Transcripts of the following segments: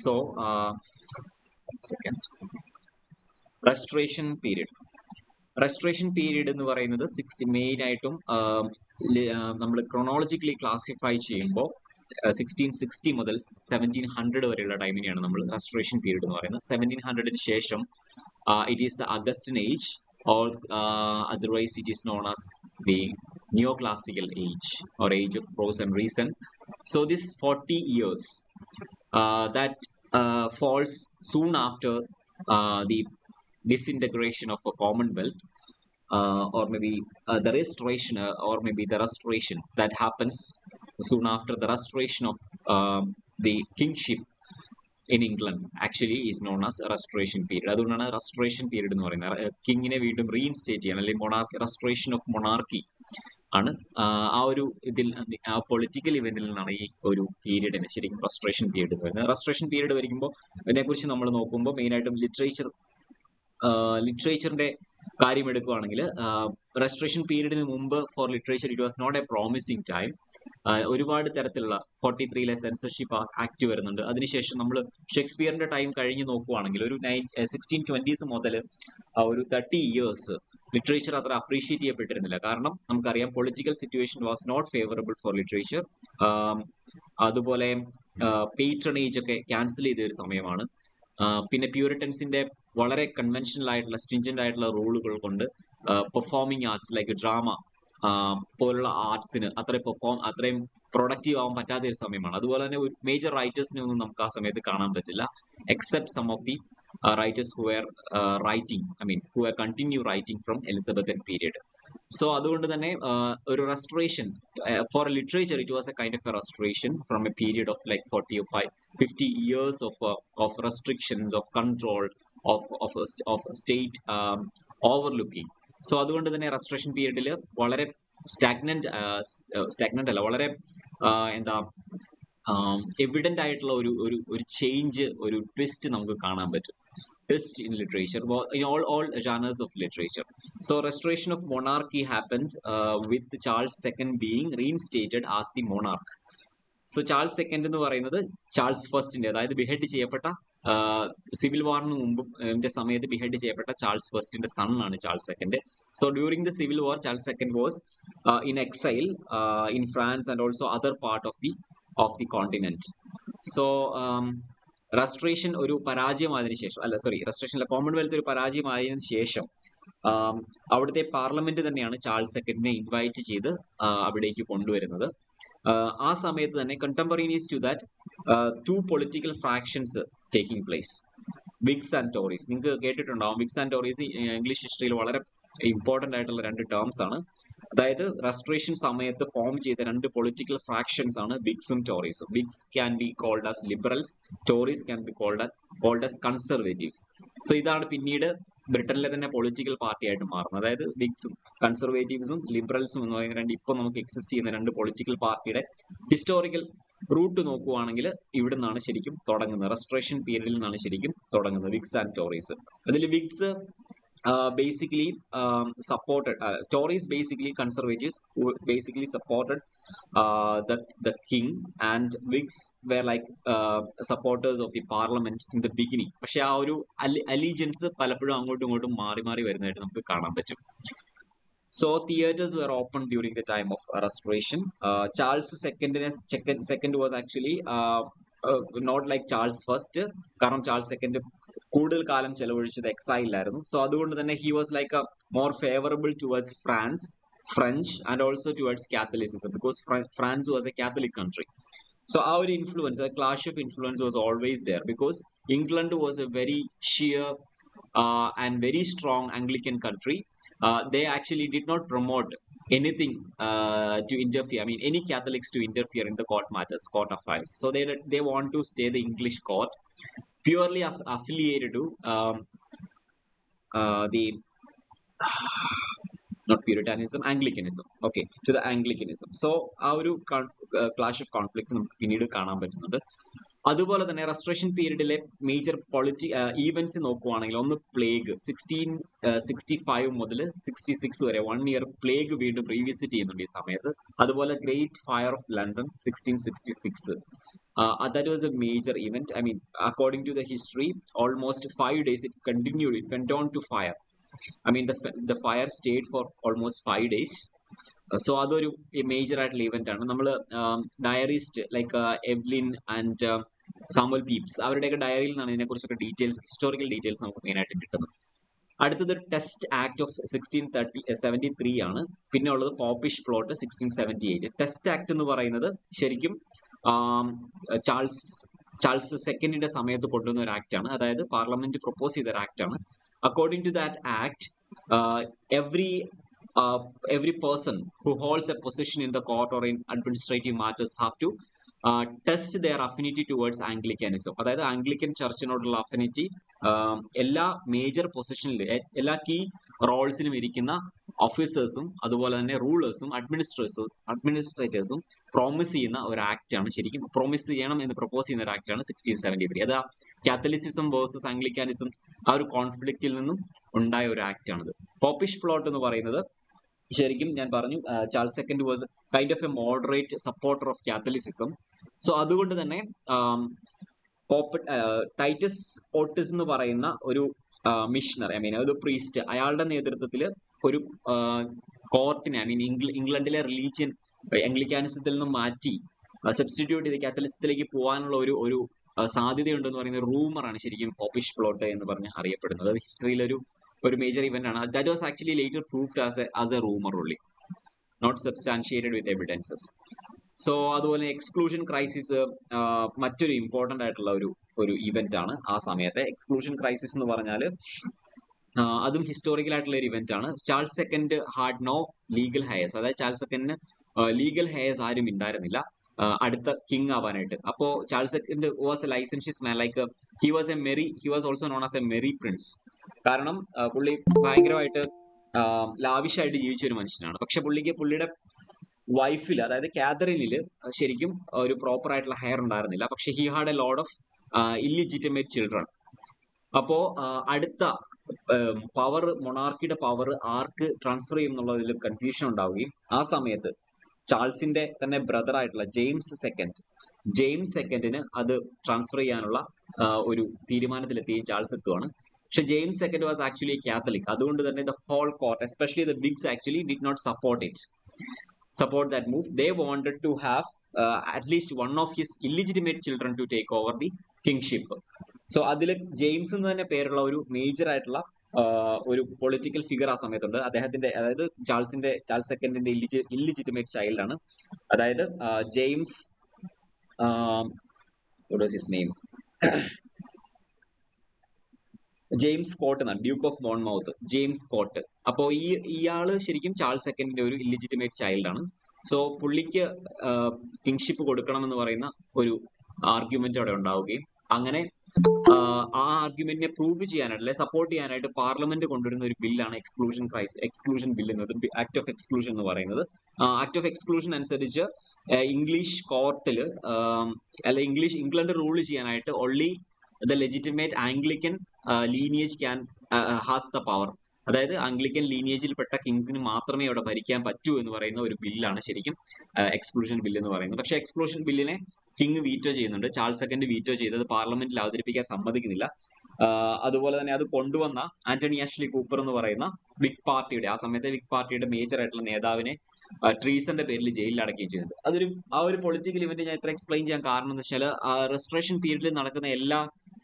So, second, restoration period. Restoration period എന്ന് പറയുന്നത് main ആയിട്ടും നമ്മൾ ക്രൊണോളജിക്കലി ക്ലാസിഫൈ ചെയ്യുമ്പോൾ 1660 മുതൽ 1700 വരെയുള്ള ടൈമിനെയാണ് നമ്മൾ റെസ്റ്റോറേഷൻ പീരീഡ് എന്ന് പറയുന്നത്. 1700-ന് ശേഷം it is the Augustan age, or otherwise it is known as the neoclassical age or age of prose and reason. So this 40 years that falls soon after the disintegration of a commonwealth, or maybe the restoration, or maybe the restoration that happens soon after the restoration of the kingship in England actually is known as a restoration period. അതുകൊണ്ടാണ് restoration period എന്ന് പറയുന്നത്. കിങ്ങിനെ വീണ്ടും reinstate ചെയ്യണം, അല്ലെങ്കിൽ monarchy, restoration of monarchy ആണ് ആ ഒരു ഇതിൽ, ആ പൊളിറ്റിക്കൽ ഇവന്റിൽ നിന്നാണ് ഈ ഒരു പീരീഡിന് ശരിക്കും റെസ്റ്റോറേഷൻ പീരീഡ് വരുന്നത്. റെസ്റ്റോറേഷൻ പീരീഡ് വരുമ്പോൾ ഇതിനെക്കുറിച്ച് നമ്മൾ നോക്കുമ്പോൾ മെയിനായിട്ടും ലിറ്ററേച്ചറിന്റെ കാര്യം എടുക്കുകയാണെങ്കിൽ, റെസ്റ്റോറേഷൻ പീരീഡിന് മുമ്പ് for literature it was not a promising time. ഒരുപാട് തരത്തിലുള്ള 43-ലെ സെൻസർഷിപ്പ് ആക്ട് വരുന്നുണ്ട്. അതിനുശേഷം നമ്മൾ ഷേക്സ്പിയറിന്റെ ടൈം കഴിഞ്ഞ് നോക്കുവാണെങ്കിൽ ഒരു 1620s മുതൽ ഒരു 30 years ലിറ്ററേച്ചർ അത്ര അപ്രീഷിയേറ്റ് ചെയ്യപ്പെട്ടിരുന്നില്ല. കാരണം നമുക്കറിയാം political situation was not favourable for literature. അതുപോലെ പേട്രണേജ് ഒക്കെ ക്യാൻസൽ ചെയ്ത ഒരു സമയമാണ്. പിന്നെ പ്യൂരിറ്റൻസിന്റെ വളരെ കൺവെൻഷനൽ ആയിട്ടുള്ള സ്ട്രിഞ്ചന്റ് ആയിട്ടുള്ള റൂളുകൾ കൊണ്ട് പെർഫോമിംഗ് ആർട്സ് ലൈക്ക് ഡ്രാമ പോലുള്ള ആർട്സിന് അത്രയും പ്രൊഡക്റ്റീവ് ആവാൻ പറ്റാത്ത ഒരു സമയമാണ്. അതുപോലെ തന്നെ ഒരു മേജർ റൈറ്റേഴ്സിനെ ഒന്നും നമുക്ക് ആ സമയത്ത് കാണാൻ പറ്റില്ല, except some of the writers who are writing, who are continue writing from Elizabethan period. So അതുകൊണ്ട് തന്നെ ഒരു restoration for literature it was a kind of a restoration from a period of like 50 years of restrictions, of control, of state overlooking. So അതുകൊണ്ട് തന്നെ restoration പീരീഡിൽ വളരെ stagnant അല്ല, വളരെ എന്താ എവിഡന്റ് ആയിട്ടുള്ള ഒരു ചേഞ്ച്, ഒരു ട്വിസ്റ്റ് നമുക്ക് കാണാൻ പറ്റും. Twist in literature, in all genres of literature. So restoration of monarchy happened with Charles II being reinstated as the monarch. So Charles second എന്ന് പറയുന്നത് ചാൾസ് ഫസ്റ്റിന്റെ, അതായത് ബിഹെഡ് ചെയ്യപ്പെട്ട സിവിൽ വാറിന് മുമ്പ് സമയത്ത് ബിഹെഡ് ചെയ്യപ്പെട്ട ചാൾസ് ഫസ്റ്റിന്റെ സൺ ആണ് Charles second. So during the civil war Charles second was in exile in France and also other part of the continent. So restoration ഒരു പരാജയമായതിനു ശേഷം, റെസ്റ്റോറേഷനിലെ കോമൺവെൽത്ത് ഒരു പരാജയമായതിനു ശേഷം അവിടുത്തെ പാർലമെന്റ് തന്നെയാണ് ചാൾസ് സെക്കൻഡിനെ ഇൻവൈറ്റ് ചെയ്ത് അവിടേക്ക് കൊണ്ടുവരുന്നത്. ആ സമയത്ത് തന്നെ contemporaneous to that 2 political fractions taking place, Whigs and Tories. നിങ്ങൾക്ക് കേട്ടിട്ടുണ്ടാവും, വിഗ്സ് ആൻഡ് ടോറീസ് ഇംഗ്ലീഷ് ഹിസ്റ്ററിയിൽ വളരെ ഇമ്പോർട്ടന്റ് ആയിട്ടുള്ള 2 ടേംസ് ആണ്. അതായത് റെസ്റ്റോറേഷൻ സമയത്ത് ഫോം ചെയ്ത 2 പൊളിറ്റിക്കൽ ഫ്രാക്ഷൻസ് ആണ് വിഗ്സും ടോറീസും. Whigs can be called as liberals, Tories can be called as conservatives. So ഇതാണ് പിന്നീട് ബ്രിട്ടനിലെ തന്നെ പൊളിറ്റിക്കൽ പാർട്ടി ആയിട്ട് മാറുന്നത്. അതായത് വിഗ്സും കൺസർവേറ്റീവ്സും ലിബറൽസും എന്ന് പറയുന്ന ഇപ്പൊ നമുക്ക് എക്സിസ്റ്റ് ചെയ്യുന്ന 2 പൊളിറ്റിക്കൽ പാർട്ടിയുടെ ഹിസ്റ്റോറിക്കൽ റൂട്ട് നോക്കുവാണെങ്കിൽ ഇവിടെ നിന്നാണ് ശരിക്കും തുടങ്ങുന്നത്. റെസ്റ്റോറേഷൻ പീരീഡിൽ നിന്നാണ് ശരിക്കും തുടങ്ങുന്നത് വിഗ്സ് ആൻഡ് ടോറീസ്. അതിൽ വിഗ്സ് basically supported Tories, basically conservatives who basically supported the king, and Whigs were like supporters of the parliament in the beginning. പക്ഷെ ആ ഒരു അലീജിയൻസ് പലപ്പോഴും അങ്ങോട്ടും ഇങ്ങോട്ടും മാറി വരുന്നതായിട്ട് നമുക്ക് കാണാൻ പറ്റും. So theaters were opened during the time of restoration. Charles second was actually not like Charles first, കാരണം ചാൾസ് സെക്കൻഡ് കൂടുതൽ കാലം ചെലവഴിച്ചത് എക്സൈലായിരുന്നു. സോ അതുകൊണ്ട് തന്നെ he was like more favourable towards French and also towards Catholicism, because France was a Catholic country. So ആ ഒരു influence, a clash of influence was always there, because England was a very sheer and very strong Anglican country. They actually did not promote anything to interfere, any Catholics to interfere in the court matters, court affairs. So they want to stay the English court, purely affiliated to the not Puritanism, Anglicanism. Okay, to the Anglicanism. So ആ ഒരു clash of conflict നമുക്ക് പിന്നീട് കാണാൻ പറ്റുന്നുണ്ട്. അതുപോലെ തന്നെ restoration പീരീഡിലെ major events നോക്കുവാണെങ്കിൽ, ഒന്ന് പ്ലേഗ്, 1665 മുതൽ 66 വരെ 1 year പ്ലേഗ് വീണ്ടും റീവിസിറ്റ് ചെയ്യുന്നുണ്ട് ഈ സമയത്ത്. അതുപോലെ great fire of London 1666, That was a major event. I mean, according to the history, almost 5 days it continued. It went on to fire. I mean, the fire stayed for almost 5 days. So അതൊരു major ആയിട്ടുള്ള event ആണ്. നമ്മൾ diarist like Evelyn and Samuel Pepys അവരുടെയൊക്കെ ഡയറിയിൽ നിന്നാണ് ഇതിനെക്കുറിച്ചൊക്കെ details, historical details നമുക്ക് മെയിനായിട്ട് കിട്ടുന്നത്. അടുത്തത് ടെസ്റ്റ് ആക്ട് ഓഫ് 1673 ആണ്. പിന്നെ ഉള്ളത് പോപ്പിഷ് പ്ലോട്ട് 1678. ടെസ്റ്റ് ആക്ട് എന്ന് പറയുന്നത് ശരിക്കും ചാൾസ് സെക്കൻഡിന്റെ സമയത്ത് കൊണ്ടുവന്ന ഒരു ആക്ട് ആണ്. അതായത് പാർലമെന്റ് പ്രൊപ്പോസ് ചെയ്ത ഒരു ആക്ട് ആണ്. According to that act, every person who holds a position in the court or in administrative matters have to test their affinity towards Anglicanism. അതായത് ആംഗ്ലിക്കൻ ചർച്ചിനോടുള്ള അഫിനിറ്റി എല്ലാ മേജർ പൊസിഷനിലും, എല്ലാ key റോൾസിലും ഇരിക്കുന്ന ഓഫീസേഴ്സും അതുപോലെ തന്നെ റൂളേഴ്സും അഡ്മിനിസ്ട്രേറ്റേഴ്സും promise ചെയ്യുന്ന ഒരു ആക്ട് ആണ്. ശരിക്കും പ്രോമിസ് ചെയ്യണം എന്ന് പ്രപ്പോസ് ചെയ്യുന്ന ഒരു ആക്ട് ആണ് 1673. അത് കാത്തലിസിസം വേഴ്സസ് ആംഗ്ലിക്കാനിസം ആ ഒരു കോൺഫ്ലിക്റ്റിൽ നിന്നും ഉണ്ടായ ഒരു ആക്ട് ആണിത്. പോപ്പിഷ് പ്ലോട്ട് എന്ന് പറയുന്നത് ശരിക്കും ഞാൻ പറഞ്ഞു, Charles second was kind of a moderate supporter of Catholicism. So അതുകൊണ്ട് തന്നെ ടൈറ്റസ് ഓട്ടിസ് എന്ന് പറയുന്ന ഒരു മിഷണറി, ഐ മീൻ ഒരു പ്രീസ്റ്റ്, അയാളുടെ നേതൃത്വത്തിൽ ഒരു കോർട്ടിനെ, ഐ മീൻ ഇംഗ്ലണ്ടിലെ റിലീജിയൻ ആംഗ്ലിക്കാനിസത്തിൽ നിന്നും മാറ്റി സബ്സ്റ്റിറ്റ്യൂട്ട് ചെയ്ത് കാത്തലിസത്തിലേക്ക് പോകാനുള്ള ഒരു സാധ്യതയുണ്ടെന്ന് പറയുന്ന റൂമറാണ് ശരിക്കും പോപ്പിഷ് പ്ലോട്ട് എന്ന് പറഞ്ഞ് അറിയപ്പെടുന്നത്. അത് ഹിസ്റ്ററിയിലൊരു മേജർ ഇവന്റ് ആണ്. That was actually later proved as a rumour only, not substantiated with evidences. So അതുപോലെ എക്സ്ക്ലൂഷൻ ക്രൈസിസ് മറ്റൊരു ഇമ്പോർട്ടന്റ് ആയിട്ടുള്ള ഒരു ഇവന്റ് ആണ് ആ സമയത്തെ. എക്സ്ക്ലൂഷൻ ക്രൈസിസ് എന്ന് പറഞ്ഞാൽ അതും ഹിസ്റ്റോറിക്കൽ ആയിട്ടുള്ള ഒരു ഇവന്റ് ആണ്. Charles second had no legal heirs, അതായത് ചാൾസ് സെക്കൻഡിന് ലീഗൽ ഹെയർസ് ആരും ഉണ്ടായിരുന്നില്ല അടുത്ത കിങ് ആവാനായിട്ട്. അപ്പോ Charles second was a licentious man, like he was also known as a merry prince. കാരണം പുള്ളി ഭയങ്കരമായിട്ട് ലാവിഷായിട്ട് ജീവിച്ച ഒരു മനുഷ്യനാണ്. പക്ഷെ പുള്ളിയുടെ വൈഫിൽ, അതായത് കാതറിനിൽ ശരിക്കും ഒരു പ്രോപ്പർ ആയിട്ടുള്ള ഹെയർ ഉണ്ടായിരുന്നില്ല. പക്ഷെ he had a load of illegitimate children. അപ്പോ അടുത്ത പവർ, മൊണാർക്കിയുടെ പവർ ആർക്ക് ട്രാൻസ്ഫർ ചെയ്യും എന്നുള്ളതിൽ കൺഫ്യൂഷൻ ഉണ്ടാവുകയും ആ സമയത്ത് ചാൾസിന്റെ തന്നെ ബ്രദർ ആയിട്ടുള്ള ജെയിംസ് സെക്കൻഡിന് അത് ട്രാൻസ്ഫർ ചെയ്യാനുള്ള ഒരു തീരുമാനത്തിലെത്തുകയും ചാൾസ് എത്തുവാണ്. പക്ഷെ James second was actually Catholic. അതുകൊണ്ട് തന്നെ the whole court, especially the Whigs, actually did not support that move. They wanted to have at least one of his illegitimate children to take over the kingship. So അതിൽ James എന്ന് തന്നെ പേരുള്ള ഒരു major ആയിട്ടുള്ള ഒരു political figure ആ സമയത്തുണ്ട്. അദ്ദേഹത്തിന്റെ, അതായത് ചാൾസ് സെക്കൻഡിന്റെ ഇല്ലിജിറ്റിമേറ്റ് ചൈൽഡ് ആണ്. അതായത് James, what was his name? James Scott എന്നാണ്, duke of Bournemouth, James Scott. അപ്പോൾ ഇയാള് ശരിക്കും ചാൾസ് സെക്കൻഡിന്റെ ഒരു ഇല്ലിജിറ്റിമേറ്റ് ചൈൽഡ് ആണ്. സോ പുള്ളിക്ക് കിങ്ഷിപ്പ് കൊടുക്കണമെന്ന് പറയുന്ന ഒരു ആർഗ്യുമെന്റ് അവിടെ ഉണ്ടാവുകയും അങ്ങനെ ആ ആർഗ്യുമെന്റിനെ പ്രൂവ് ചെയ്യാനായിട്ട്, അല്ലെ സപ്പോർട്ട് ചെയ്യാനായിട്ട് പാർലമെന്റ് കൊണ്ടുവരുന്ന ഒരു ബില്ലാണ് എക്സ്ക്ലൂഷൻ ബിൽ എന്നത്, ആക്ട് ഓഫ് എക്സ്ക്ലൂഷൻ എന്ന് പറയുന്നത്. ആക്ട് ഓഫ് എക്സ്ക്ലൂഷൻ അനുസരിച്ച് ഇംഗ്ലീഷ് കോർട്ടില് ഇംഗ്ലണ്ട് റൂൾ ചെയ്യാനായിട്ട് only the legitimate Anglican lineage has the power. അതായത് ആംഗ്ലിക്കൻ ലീനിയേജിൽപ്പെട്ട കിങ്സിന് മാത്രമേ അവിടെ ഭരിക്കാൻ പറ്റൂ എന്ന് പറയുന്ന ഒരു ബില്ലാണ് ശരിക്കും എക്സ്ക്ലൂഷൻ ബിൽ എന്ന് പറയുന്നത്. പക്ഷെ എക്സ്ക്ലൂഷൻ ബില്ലിനെ കിങ് വീറ്റോ ചെയ്യുന്നുണ്ട്. ചാൾസ് സെക്കൻഡ് വീറ്റോ ചെയ്തത് പാർലമെന്റിൽ അവതരിപ്പിക്കാൻ സമ്മതിക്കുന്നില്ല. അതുപോലെ തന്നെ അത് കൊണ്ടുവന്ന ആന്റണി ആഷ്ലി കൂപ്പർ എന്ന് പറയുന്ന ആ സമയത്തെ വിഗ് പാർട്ടിയുടെ മേജർ ആയിട്ടുള്ള നേതാവിനെ ട്രീസന്റെ പേരിൽ ജയിലിൽ അടക്കുകയും ചെയ്യുന്നത്. ആ ഒരു പൊളിറ്റിക്കൽ ഇവന്റ് ഞാൻ ഇത്ര എക്സ്പ്ലെയിൻ ചെയ്യാൻ കാരണം എന്ന് വെച്ചാൽ റെസ്റ്റോറേഷൻ പീരീഡിൽ നടക്കുന്ന എല്ലാ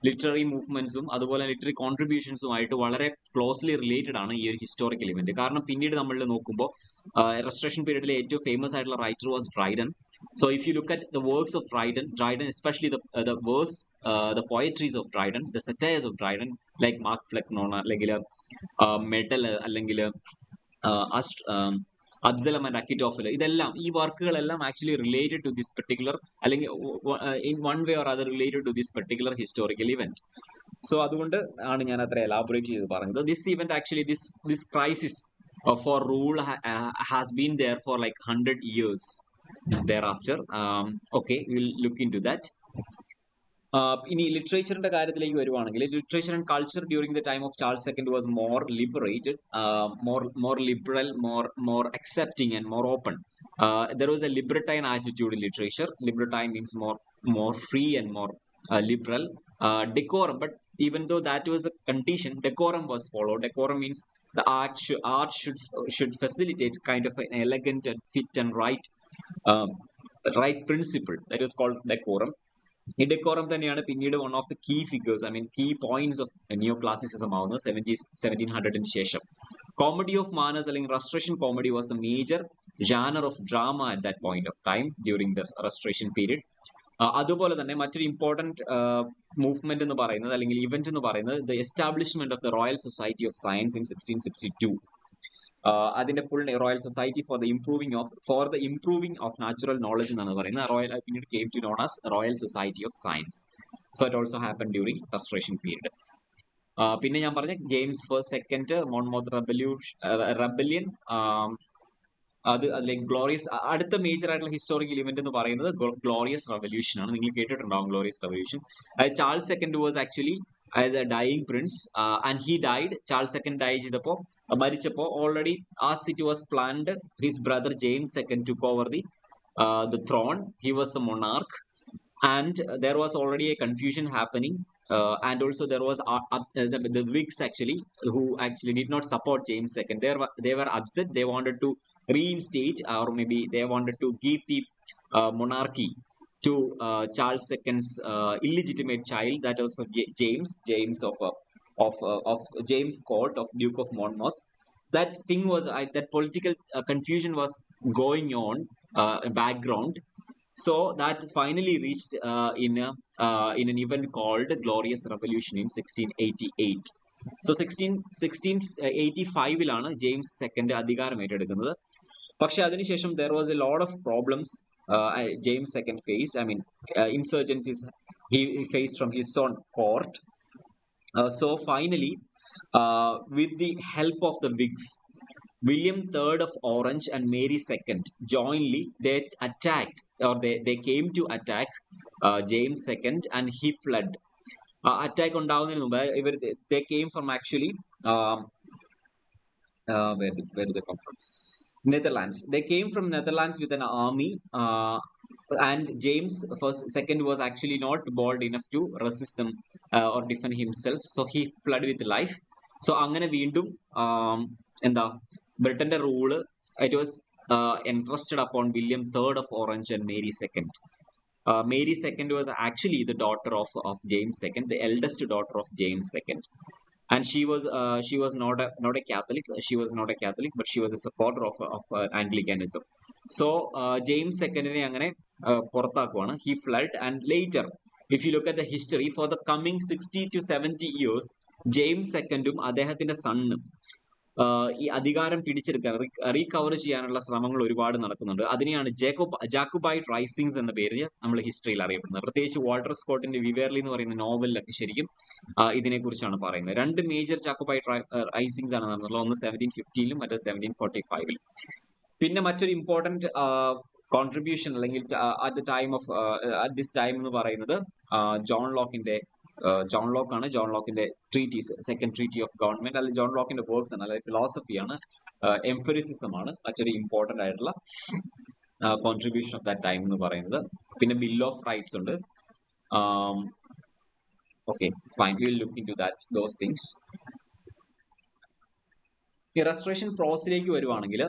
ലിറ്റററി മൂവ്മെന്റ്സും അതുപോലെ ലിറ്റററി കോൺട്രിബ്യൂഷൻസുമായിട്ട് വളരെ ക്ലോസ്ലി റിലേറ്റഡ് ആണ് ഈ ഒരു ഹിസ്റ്റോറിക്കൽ ഇവന്റ്. കാരണം പിന്നീട് നമ്മൾ നോക്കുമ്പോൾ റെസ്റ്റോറേഷൻ പീരീഡിലെ ഏറ്റവും ഫേമസ് ആയിട്ടുള്ള writer was Dryden. So if you look at the works of Dryden, especially the poetries of Dryden, the satires of Dryden, like Mark Flecknoe, അല്ലെങ്കിൽ മെഡൽ, അല്ലെങ്കിൽ അബ്സലം ആൻഡ് അക്കിറ്റോഫൽ, ഇതെല്ലാം ഈ വർക്കുകളെല്ലാം actually related to this particular, അല്ലെങ്കിൽ in one way or other related to this particular historical event. So അതുകൊണ്ട് ആണ് ഞാൻ അത്ര എലാബറേറ്റ് ചെയ്ത് പറഞ്ഞത്. This event actually this crisis for rule has been there for like 100 years thereafter. Okay, we'll look into that. ഇനി ലിറ്ററേച്ചറിന്റെ കാര്യത്തിലേക്ക് വരുവാണെങ്കിൽ, literature and culture during the time of Charles second was more liberated, more liberal, more accepting and more open. There was a libertine attitude in literature. Libertine means more more free and more liberal. Decorum, but even though that was a condition, decorum was followed. Decorum means the art should facilitate kind of an elegant and fit and um, right principle. That is called decorum. ഈ decorum തന്നെയാണ് പിന്നീട് one of the key figures, I mean key points of neo classicism ആവുന്നത് 1700 ശേഷം. Comedy of manners അല്ലെങ്കിൽ restoration comedy was the major genre of drama at that point of time during the restoration period. അതുപോലെ തന്നെ മറ്റൊരു important movement എന്ന് പറയുന്നത് അല്ലെങ്കിൽ event എന്ന് പറയുന്നത് the establishment of the Royal Society of Science in 1662. അതിന്റെ full Royal Society for the improving of natural knowledge എന്നാണ് പറയുന്നത്. റോയൽ പിന്നീട് came to known as Royal Society of Science. So it also happen during restoration period. പിന്നെ ഞാൻ പറഞ്ഞ James first second Monmouth rebellion, അത് like glorious. അടുത്ത major ആയിട്ടുള്ള historical event എന്ന് പറയുന്നത് ഗ്ലോറിയസ് റെവല്യൂഷൻ ആണ്. നിങ്ങൾ കേട്ടിട്ടുണ്ടാവും glorious revolution. Charles second was actually as a dying prince and he died. Charles second die ചെയ്തപ്പോ മരിച്ചപ്പോ already as it was planned his brother James second took over the throne. He was the monarch and there was already a confusion happening, and also there was the Whigs actually who actually did not support James II. They were upset. They wanted to reinstate, or maybe they wanted to give the monarchy to Charles II's illegitimate child, that also James of James Court of Duke of Monmouth. That thing was that political confusion was going on background. So that finally reached in an event called Glorious Revolution in 1688. So 1685-ലാണ് James second അധികാരം ഏറ്റെടുക്കുന്നത്. പക്ഷെ അതിനുശേഷം there was a lot of problems James second faced. I mean insurgencies he faced from his own court. So finally with the help of the Whigs, William III of Orange and Mary II jointly they attacked, or they came to attack James II, and he fled. Attack ഉണ്ടാവുന്നതിന് മുമ്പ് ഇവർ they came from actually where did they come from? Netherlands. They came from Netherlands with an army, and James II was actually not bold enough to resist them or defend himself, so he fled with life. So അങ്ങനെ വീണ്ടും എന്താ ബ്രിട്ടന്റെ rule it was entrusted upon William III of Orange and Mary II. Mary II was actually the daughter of James II, the eldest daughter of James II. And she was not a Catholic. She was not a Catholic, but she was a supporter of Anglicanism. So James II അങ്ങനെ പുറത്താക്കുവാണ്. He fled, and later, if you look at the history, for the coming 60 to 70 years, James II അദ്ദേഹത്തിന്റെ സണ്ണും ഈ അധികാരം പിടിച്ചെടുക്കാൻ recover ചെയ്യാനുള്ള ശ്രമങ്ങൾ ഒരുപാട് നടക്കുന്നുണ്ട്. അതിനെയാണ് ജാക്കുബൈറ്റ് റൈസിങ്സ് എന്ന പേര് നമ്മൾ ഹിസ്റ്ററിയിൽ അറിയപ്പെടുന്നത്. പ്രത്യേകിച്ച് വാൾട്ടർ സ്കോട്ടിന്റെ വിവേർലി എന്ന് പറയുന്ന നോവലിലൊക്കെ ശരിക്കും ഇതിനെക്കുറിച്ചാണ് പറയുന്നത്. രണ്ട് മേജർ ജാക്കുബൈറ്റ് റൈസിങ്സ് ആണ് നടന്നുള്ളത്. ഒന്ന് 1750-ലും മറ്റേ 1745-ലും. പിന്നെ മറ്റൊരു ഇമ്പോർട്ടന്റ് കോൺട്രിബ്യൂഷൻ അല്ലെങ്കിൽ അറ്റ് ദിസ് ടൈം എന്ന് പറയുന്നത് ജോൺ ലോക്കിന്റെ treatise, second treaty of government, അല്ലെങ്കിൽ ജോൺ ലോക്കിന്റെ വർക്ക്സ് ആണ്, അല്ലെങ്കിൽ ഫിലോസഫിയാണ്, എംഫറിസിസം ആണ് മറ്റൊരു ഇമ്പോർട്ടന്റ് ആയിട്ടുള്ള കോൺട്രിബ്യൂഷൻ ഓഫ് ദാറ്റ് ടൈം എന്ന് പറയുന്നത്. പിന്നെ ബിൽ ഓഫ് റൈറ്റ്സ് ഉണ്ട്. Okay fine, we will look into those things. ഈ റെസ്റ്റോറേഷൻ പ്രോസിലേക്ക് വരുവാണെങ്കിൽ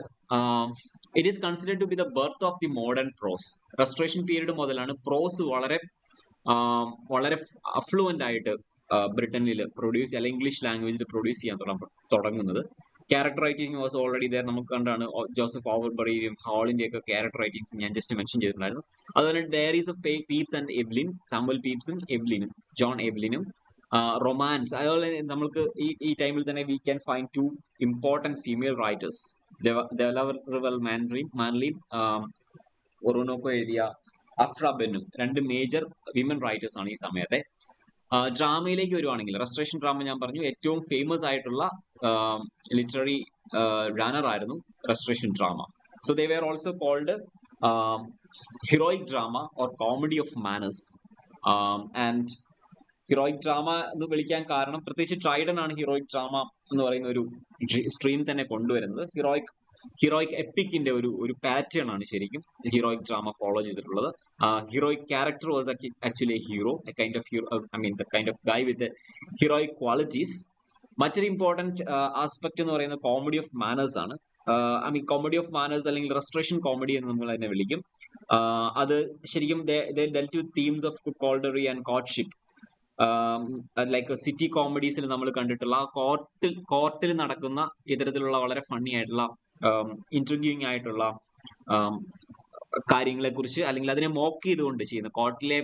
it is considered to be the birth of the modern prose. Restoration period മുതലാണ് prose വളരെ affluent ആയിട്ട് ബ്രിട്ടനിൽ പ്രൊഡ്യൂസ് അല്ലെങ്കിൽ ഇംഗ്ലീഷ് ലാംഗ്വേജിൽ പ്രൊഡ്യൂസ് ചെയ്യാൻ തുടങ്ങുന്നത്. Character writing was already there. നമുക്ക് കണ്ടാണ് ജോസഫ് ഓവർബറിയും ഹാളിന്റെ ഒക്കെ ക്യാരക്ടർ റൈറ്റിംഗ്സ് ഞാൻ ജസ്റ്റ് മെൻഷൻ ചെയ്തിട്ടുണ്ടായിരുന്നു. അതുപോലെ diaries of Pepys and Evelyn, Samuel പീപ്സും എവ്ലിനും, ജോൺ എവ്ലിനും. റൊമാൻസ്, അതുപോലെ നമുക്ക് ഈ ടൈമിൽ തന്നെ we can find two important female writers, ഡെവലവർ മാൻലിയും ഒറോനോക്കോ എഴുതിയ അഫ്ര ബെന്നും, രണ്ട് മേജർ വിമൻ റൈറ്റേഴ്സ് ആണ് ഈ സമയത്തെ. ഡ്രാമയിലേക്ക് വരുവാണെങ്കിൽ റെസ്റ്റോറേഷൻ ഡ്രാമ ഞാൻ പറഞ്ഞു ഏറ്റവും ഫേമസ് ആയിട്ടുള്ള ലിറ്റററി ജാനർ ആയിരുന്നു restoration drama. So they were also called heroic drama or comedy of manners. And heroic drama എന്ന് വിളിക്കാൻ കാരണം പ്രത്യേകിച്ച് ട്രൈഡൻ ആണ് ഹീറോയിക് ഡ്രാമ എന്ന് പറയുന്ന ഒരു സ്ട്രീം തന്നെ കൊണ്ടുവരുന്നത്. ഹീറോയിക് ഹീറോയിക് എപ്പിക്കിന്റെ ഒരു പാറ്റേൺ ആണ് ശരിക്കും ഹീറോയിക് ഡ്രാമ ഫോളോ ചെയ്തിട്ടുള്ളത്. Heroic character was actually a hero, a kind of hero, I mean the kind of guy with heroic qualities. മറ്റൊരു ഇമ്പോർട്ടന്റ് ആസ്പെക്ട് എന്ന് പറയുന്നത് കോമഡി ഓഫ് മാനേഴ്സ് ആണ്. I mean comedy of manners അല്ലെങ്കിൽ restoration comedy എന്ന് നമ്മൾ അതിനെ വിളിക്കും. അത് ശരിക്കും dealt with themes of cuckoldry and courtship. Like city കോമഡീസിൽ നമ്മൾ കണ്ടിട്ടുള്ള കോർട്ടിൽ നടക്കുന്ന ഇത്തരത്തിലുള്ള വളരെ ഫണ്ണി ആയിട്ടുള്ള ഇന്റർവ്യൂയിങ് ആയിട്ടുള്ള കാര്യങ്ങളെ കുറിച്ച് അല്ലെങ്കിൽ അതിനെ മോക്ക് ചെയ്തുകൊണ്ട് ചെയ്യുന്ന കോർട്ടിലെ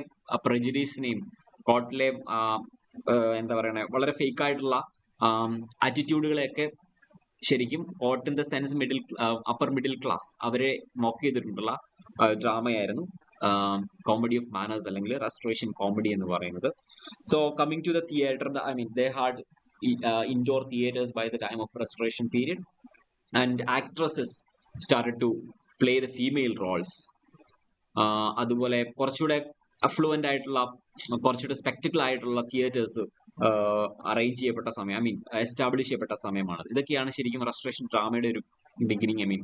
പ്രജുഡീസിനെയും കോർട്ടിലെ എന്താ പറയണേ വളരെ ഫേക്ക് ആയിട്ടുള്ള ആറ്റിറ്റ്യൂഡുകളെയൊക്കെ ശരിക്കും court in the sense upper middle class അവരെ മോക്ക് ചെയ്തിട്ടുള്ള ഡ്രാമയായിരുന്നു കോമഡി ഓഫ് മാനേഴ്സ് അല്ലെങ്കിൽ റെസ്റ്റോറേഷൻ കോമഡി എന്ന് പറയുന്നത്. So coming to the theatre, I mean they had indoor theatres by the time of restoration period and actresses started to play the female roles. അതുപോലെ കുറച്ചുകൂടെ affluent ആയിട്ടുള്ള കുറച്ചുകൂടെ സ്പെക്ടിക്കിൾ ആയിട്ടുള്ള theatres arrange ചെയ്യപ്പെട്ട സമയം, ഐ മീൻ എസ്റ്റാബ്ലിഷ് ചെയ്യപ്പെട്ട സമയമാണ്. ഇതൊക്കെയാണ് ശരിക്കും റെസ്റ്റോറേഷൻ ഡ്രാമയുടെ ഒരു beginning, I mean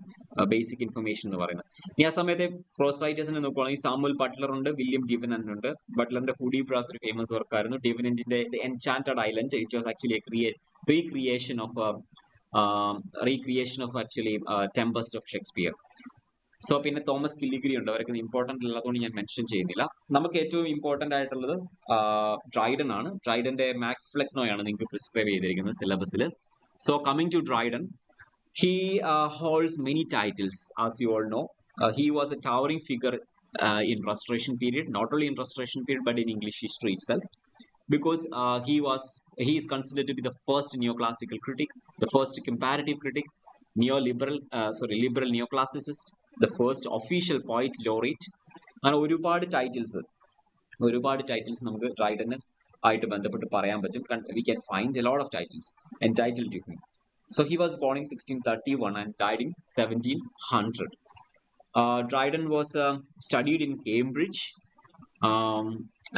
basic information എന്ന് പറയുന്നത്. ഇനി ആ സമയത്തെ പ്രോസ് റൈറ്റേഴ്സിനെ നോക്കുകയാണെങ്കിൽ സാമുവൽ ബട്ട്ലർ ഉണ്ട്, വില്യം ഡിവിനന്റ് ഉണ്ട്. ബട്ട്ലറിന്റെ ഹുഡി ബ്രാസ് ഒരു ഫേമസ് വർക്കായിരുന്നു. ഡിവിനന്റിന്റെ enchanted island, it was actually recreation of actually Tempest of Shakespeare. So പിന്നെ തോമസ് കില്ലിഗിരി ഉണ്ട്, അവരൊക്കെ ഇമ്പോർട്ടന്റ് അല്ലാത്തതുകൊണ്ട് ഞാൻ മെൻഷൻ ചെയ്യുന്നില്ല. നമുക്ക് ഏറ്റവും ഇമ്പോർട്ടന്റ് ആയിട്ടുള്ളത് ഡ്രൈഡൻ ആണ്. ഡ്രൈഡന്റെ മാക്ഫ്ലെക്നോയാണ് നിങ്ങൾക്ക് പ്രിസ്ക്രൈബ് ചെയ്തിരിക്കുന്നത് സിലബസിൽ. So coming to Dryden, he holds many titles, as you all know. He was a towering figure in Restoration period, not only in Restoration period but in English history itself, because he is considered to be the first neoclassical critic, the first comparative critic, liberal neoclassicist, the first official poet laureate. അങ്ങനെ ഒരുപാട് titles നമുക്ക് ഡ്രൈഡന് ആയിട്ട് ബന്ധപ്പെട്ട് പറയാൻ പറ്റും. We can find a lot of titles entitled to him. So he was born in 1631 and died in 1700. Dryden was studied in Cambridge,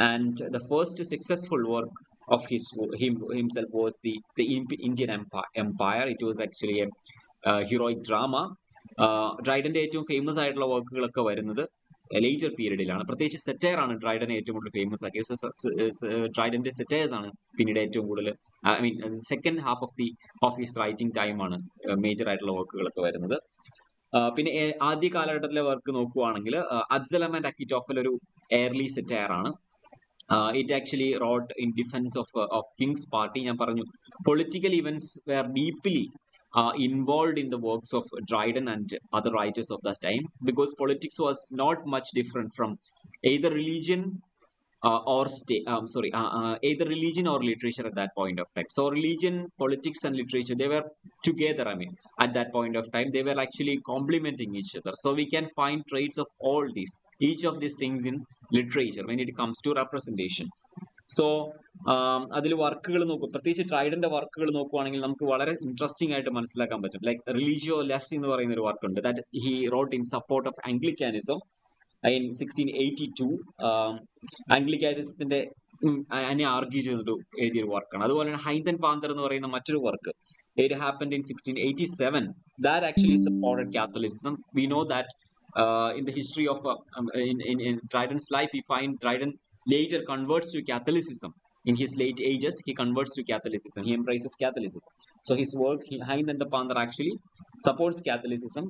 and the first successful work of himself was the Indian Empire. It was actually a heroic drama. Dryden's ഏറ്റവും famous ആയിട്ടുള്ള വർക്കുകളൊക്കെ വരുന്നത് later പീരീഡിലാണ്. പ്രത്യേകിച്ച് satire ആണ് ഡ്രൈഡനെ ഏറ്റവും കൂടുതൽ famous ആക്കിയത്. ഡ്രൈഡന്റെ സെറ്റയേഴ്സ് ആണ് പിന്നീട് ഏറ്റവും കൂടുതൽ, I mean second half of his writing time ആണ് മേജർ ആയിട്ടുള്ള വർക്കുകളൊക്കെ വരുന്നത്. പിന്നെ ആദ്യ കാലഘട്ടത്തിലെ വർക്ക് നോക്കുവാണെങ്കിൽ അബ്സലം ആൻഡ് അക്കിറ്റോഫൽ ഒരു എയർലി സെറ്റയർ ആണ്. It actually wrote in defense of King's party. ഞാൻ പറഞ്ഞു political events were deeply involved in the works of Dryden and other writers of that time, because politics was not much different from either religion either religion or literature at that point of time. So religion, politics and literature, they were together, I mean at that point of time they were actually complementing each other. So we can find traits of all each of these things in literature when it comes to representation. So അതിൽ വർക്കുകൾ നോക്കും, പ്രത്യേകിച്ച് ഡ്രൈഡന്റെ വർക്കുകൾ നോക്കുവാണെങ്കിൽ നമുക്ക് വളരെ interesting ആയിട്ട് മനസ്സിലാക്കാൻ പറ്റും. ലൈക്ക് റിലീജിയോ ലെസ് എന്ന് പറയുന്ന ഒരു വർക്കുണ്ട്, that he wrote in support of Anglicanism in 1682. ആംഗ്ലിക്കാനിസത്തിന്റെ അതിനെ ആർഗ്യൂ ചെയ്തിട്ട് എഴുതിയൊരു വർക്കാണ്. അതുപോലെ തന്നെ ഹൈതൻ പാന്തർ എന്ന് പറയുന്ന മറ്റൊരു work, it happened in 1687. That actually supported Catholicism. We know that in the history of in Dryden's life, we find Dryden later converts to Catholicism. In his late ages, he converts to Catholicism. He embraces Catholicism. So his work, Hind and the Pandar, actually supports Catholicism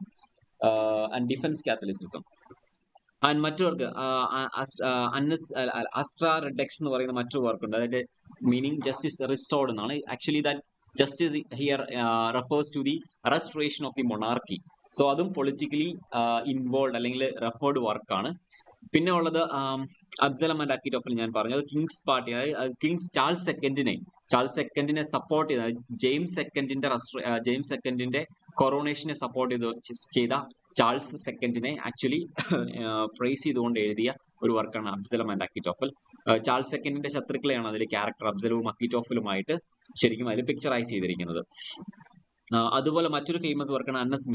and defends Catholicism. And മറ്റൊരു work Astraea Redux എന്ന് പറയുന്ന മറ്റൊരു വർക്കുണ്ട്. അതിന്റെ meaning justice restored എന്നാണ്. Actually that justice here refers to the restoration of the monarchy. So അതും politically involve അല്ലെങ്കിൽ referred വർക്കാണ്. പിന്നെ ഉള്ളത് അബ്സലം ആൻഡ് അക്കിറ്റോഫൽ ഞാൻ പറഞ്ഞു, അത് കിങ്സ് പാർട്ടി, അതായത് കിങ്സ് ചാൾസ് സെക്കൻഡിനെ സപ്പോർട്ട് ചെയ്ത ജെയിംസ് സെക്കൻഡിന്റെ കൊറോണേഷനെ സപ്പോർട്ട് ചെയ്ത ചാൾസ് സെക്കൻഡിനെ ആക്ച്വലി പ്രൈസ് ചെയ്തുകൊണ്ട് എഴുതിയ ഒരു വർക്കാണ് അബ്സലം ആൻഡ് അക്കിറ്റോഫൽ. ചാൾസ് സെക്കൻഡിന്റെ ശത്രുക്കളെയാണ് അതിൽ ക്യാരക്ടർ അബ്സലവും അക്കിറ്റോഫലുമായിട്ട് ശരിക്കും അതിൽ പിക്ചറൈസ് ചെയ്തിരിക്കുന്നത്. അതുപോലെ മറ്റൊരു ഫേമസ് വർക്കാണ് അന്നസ്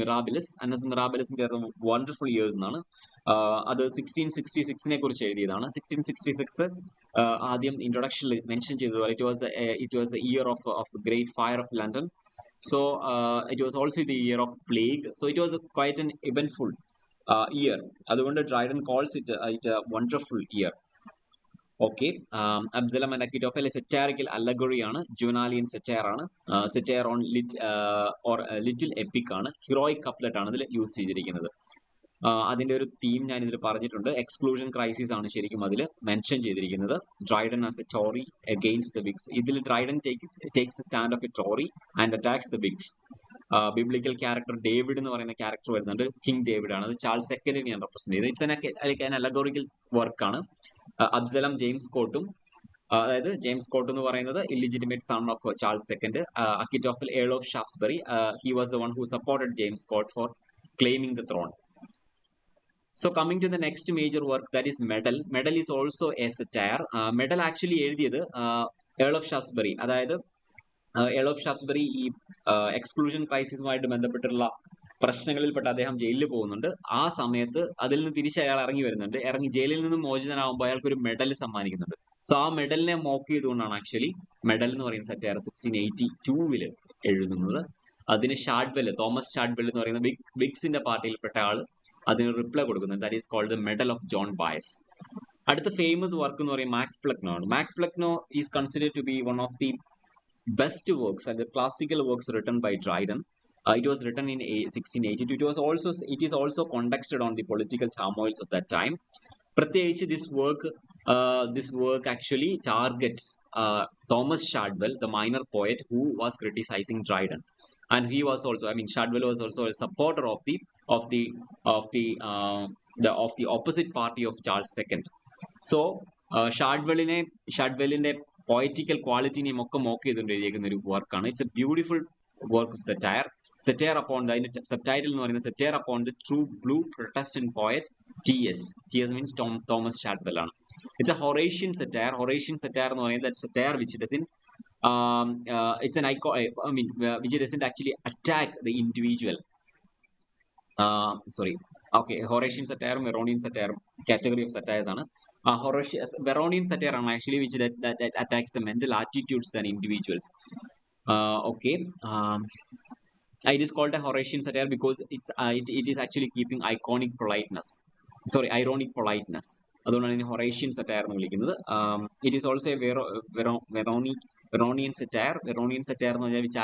മിറാബിലിസിന്റെ വണ്ടർഫുൾ ഇയേഴ്സ് എന്നാണ്. അത് 1666 കുറിച്ച് എഴുതിയതാണ്. 1666 ആദ്യം ഇൻട്രൊഡക്ഷനിൽ മെൻഷൻ ചെയ്തതുപോലെ it was A year of great fire of London. So it was also the year of plague. So it was quite an eventful year. അതുകൊണ്ട് Dryden calls it a wonderful year. Okay, Absalom and Achitophel satirical allegory ആണ്, Juvenalian satire ആണ്, satire on little epic ആണ്, heroic couplet ആണ് ഇതിൽ use ചെയ്തിരിക്കുന്നത്. അതിന്റെ ഒരു theme ഞാൻ ഇതിൽ പറഞ്ഞിട്ടുണ്ട്. എക്സ്ക്ലൂഷൻ ക്രൈസിസ് ആണ് ശരിക്കും അതിൽ മെൻഷൻ ചെയ്തിരിക്കുന്നത്. Dryden as a Tory against the Whigs. ഇതിൽ Dryden takes stand of a Tory and attacks the Whigs. Biblical character David എന്ന് പറയുന്ന ക്യാരക്ടർ വരുന്നുണ്ട്, കിങ് ഡേവിഡ് ആണ്. അത് ചാൾസ് സെക്കൻഡിനെയാണ് റെപ്രസെന്റ് ചെയ്തത്. ഇറ്റ്സ് അലഗോറിക്കൽ വർക്കാണ്. അബ്സലം ജെയിംസ് കോട്ടും, അതായത് ജെയിംസ് കോട്ട് എന്ന് പറയുന്നത് illegitimate son of Charles second. Achitophel Earl of Shaftesbury, he was the one who supported James Scott for claiming the throne. So coming to the next major work, that is Medal. Medal is also a satire. Medal actually എഴുതിയത് Earl of ഷാഫ്സ്ബറി, അതായത് Earl of ഷാഫ്സ്ബറി ഈ exclusion ക്രൈസിസുമായിട്ട് ബന്ധപ്പെട്ടുള്ള പ്രശ്നങ്ങളിൽപ്പെട്ട് അദ്ദേഹം ജയിലിൽ പോകുന്നുണ്ട്. ആ സമയത്ത് അതിൽ നിന്ന് തിരിച്ച് അയാൾ ഇറങ്ങി വരുന്നുണ്ട്. ജയിലിൽ നിന്ന് മോചിതനാകുമ്പോൾ അയാൾക്ക് ഒരു മെഡൽ സമ്മാനിക്കുന്നുണ്ട്. സോ ആ മെഡലിനെ മോക്ക് ചെയ്തുകൊണ്ടാണ് ആക്ച്വലി മെഡൽ എന്ന് പറയുന്ന സറ്റയർ 1682 എഴുതുന്നത്. അതിന് തോമസ് ഷാഡ്വെൽ എന്ന് പറയുന്ന വിഗ്സിന്റെ പാർട്ടിയിൽപ്പെട്ട ആള് അതിന് റിപ്ലൈ കൊടുക്കുന്നുണ്ട്. That is called the medal of John Bayes. അടുത്ത ഫേമസ് വർക്ക് എന്ന് പറയുന്നത് മാക് ഫ്ലക്നോ ആണ്. Mac Flecknoe is considered to be one of the best works and the classical works written by Dryden. It was written in 1682. It is also contexted on the political turmoils of that time. പ്രത്യേകിച്ച് this work actually targets Thomas Shadwell, the minor poet who was criticizing Dryden, and he was also, Shadwell was also a supporter of the opposite party of Charles II. So ഷാഡ്വെല്ലിന്റെ poetical ക്വാളിറ്റിനെയും ഒക്കെ mock ചെയ്തുകൊണ്ട് എഴുതിയേക്കുന്ന ഒരു വർക്കാണ്. It's A beautiful work of satire upon അതിന്റെ sub title എന്ന് പറയുന്നത് satire upon the true blue Protestant poet T S means Thomas Shadwell ആണ്. It's A ഹൊറേഷ്യൻ satire എന്ന് പറയുന്നത് satire which doesn't it's an icon, which doesn't actually attack the individual. Horatian satire, Veronian satire category of satires ആണ്. Veronian satire ആണ് actually which that attacks the mental attitudes than individuals. It is called a Horatian satire because it is actually keeping ironic politeness. അതുകൊണ്ടാണ് ഇതിനെ ഹൊറേഷ്യൻ satire എന്ന് വിളിക്കുന്നത്. It is also A Veronian satire എന്ന് പറഞ്ഞാൽ which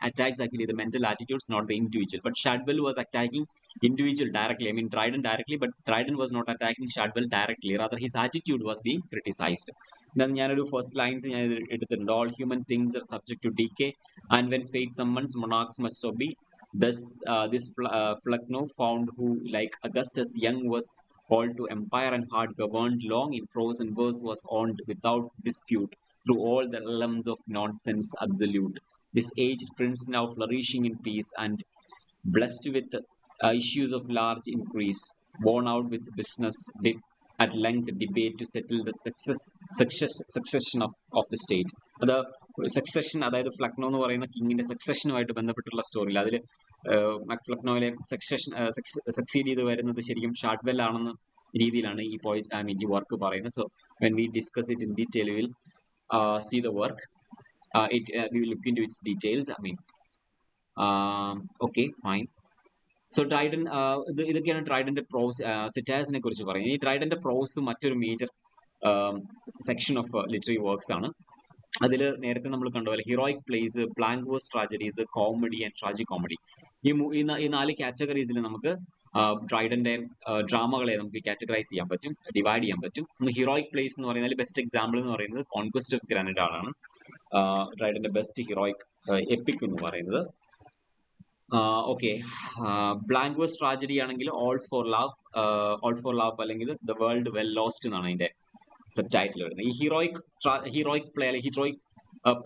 attacks actually the mental attitudes, not the individual. But Shadwell was attacking individual directly. Dryden directly, but Dryden was not attacking Shadwell directly. Rather, his attitude was being criticized. Then ഞാനൊരു first lines ഞാൻ എടുത്തിട്ടുണ്ട്. All human things are subject to decay, and when fate summons, monarchs must so be. Thus, this Flecknoe found who, like Augustus young, was called to empire and hard governed, long in prose and verse was owned without dispute, through all the realms of nonsense absolute. This aged prince now flourishing in peace and blessed with issues of large increase, worn out with business, did at length debate to settle the succession of the state. അത് succession, അതായത് ഫ്ലക്നോ എന്ന് പറയുന്ന കിങ്ങിന്റെ സക്സഷനുമായിട്ട് ബന്ധപ്പെട്ടുള്ള സ്റ്റോറിയിൽ അതിൽ ഫ്ലക്നോയിലെ succeed ചെയ്ത് വരുന്നത് ശരിക്കും Shadwell ആണെന്ന രീതിയിലാണ് ഈ വർക്ക് പറയുന്നത്. So when we discuss it in detail will see the work. We will look into its details. Okay, fine. So Dryden, ഇതൊക്കെയാണ് ഡ്രൈഡന്റെ പ്രോസ് സെറ്റയർസിനെ കുറിച്ച് പറയുന്നത്. ഈ ഡ്രൈഡന്റെ പ്രോസ് മറ്റൊരു major section of literary works ആണ്. അതിൽ നേരത്തെ നമ്മൾ കണ്ടപോലെ heroic plays, blank verse tragedies, comedy and tragic comedy, ഈ 4 കാറ്റഗറീസിൽ നമുക്ക് ഡ്രൈഡന്റെ ഡ്രാമകളെ നമുക്ക് കാറ്റഗറൈസ് ചെയ്യാൻ പറ്റും, ഡിവൈഡ് ചെയ്യാൻ പറ്റും. ഹീറോയിക് പ്ലേസ് എന്ന് പറയുന്നത് ബെസ്റ്റ് എക്സാമ്പിൾ എന്ന് പറയുന്നത് കോൺക്വസ്റ്റ് ഓഫ് ഗ്രാനൈറ്റ് ആണ്, ഡ്രൈഡന്റെ ബെസ്റ്റ് ഹീറോയിക് എപ്പിക് എന്ന് പറയുന്നത്. ബ്ലാങ്ക് വേഴ്സ് ട്രാജഡി ആണെങ്കിൽ ഓൾ ഫോർ ലവ് അല്ലെങ്കിൽ ദ വേൾഡ് വെൽ ലോസ്റ്റ് എന്നാണ് അതിന്റെ സബ് ടൈറ്റിൽ വരുന്നത്. ഈ ഹീറോയിക്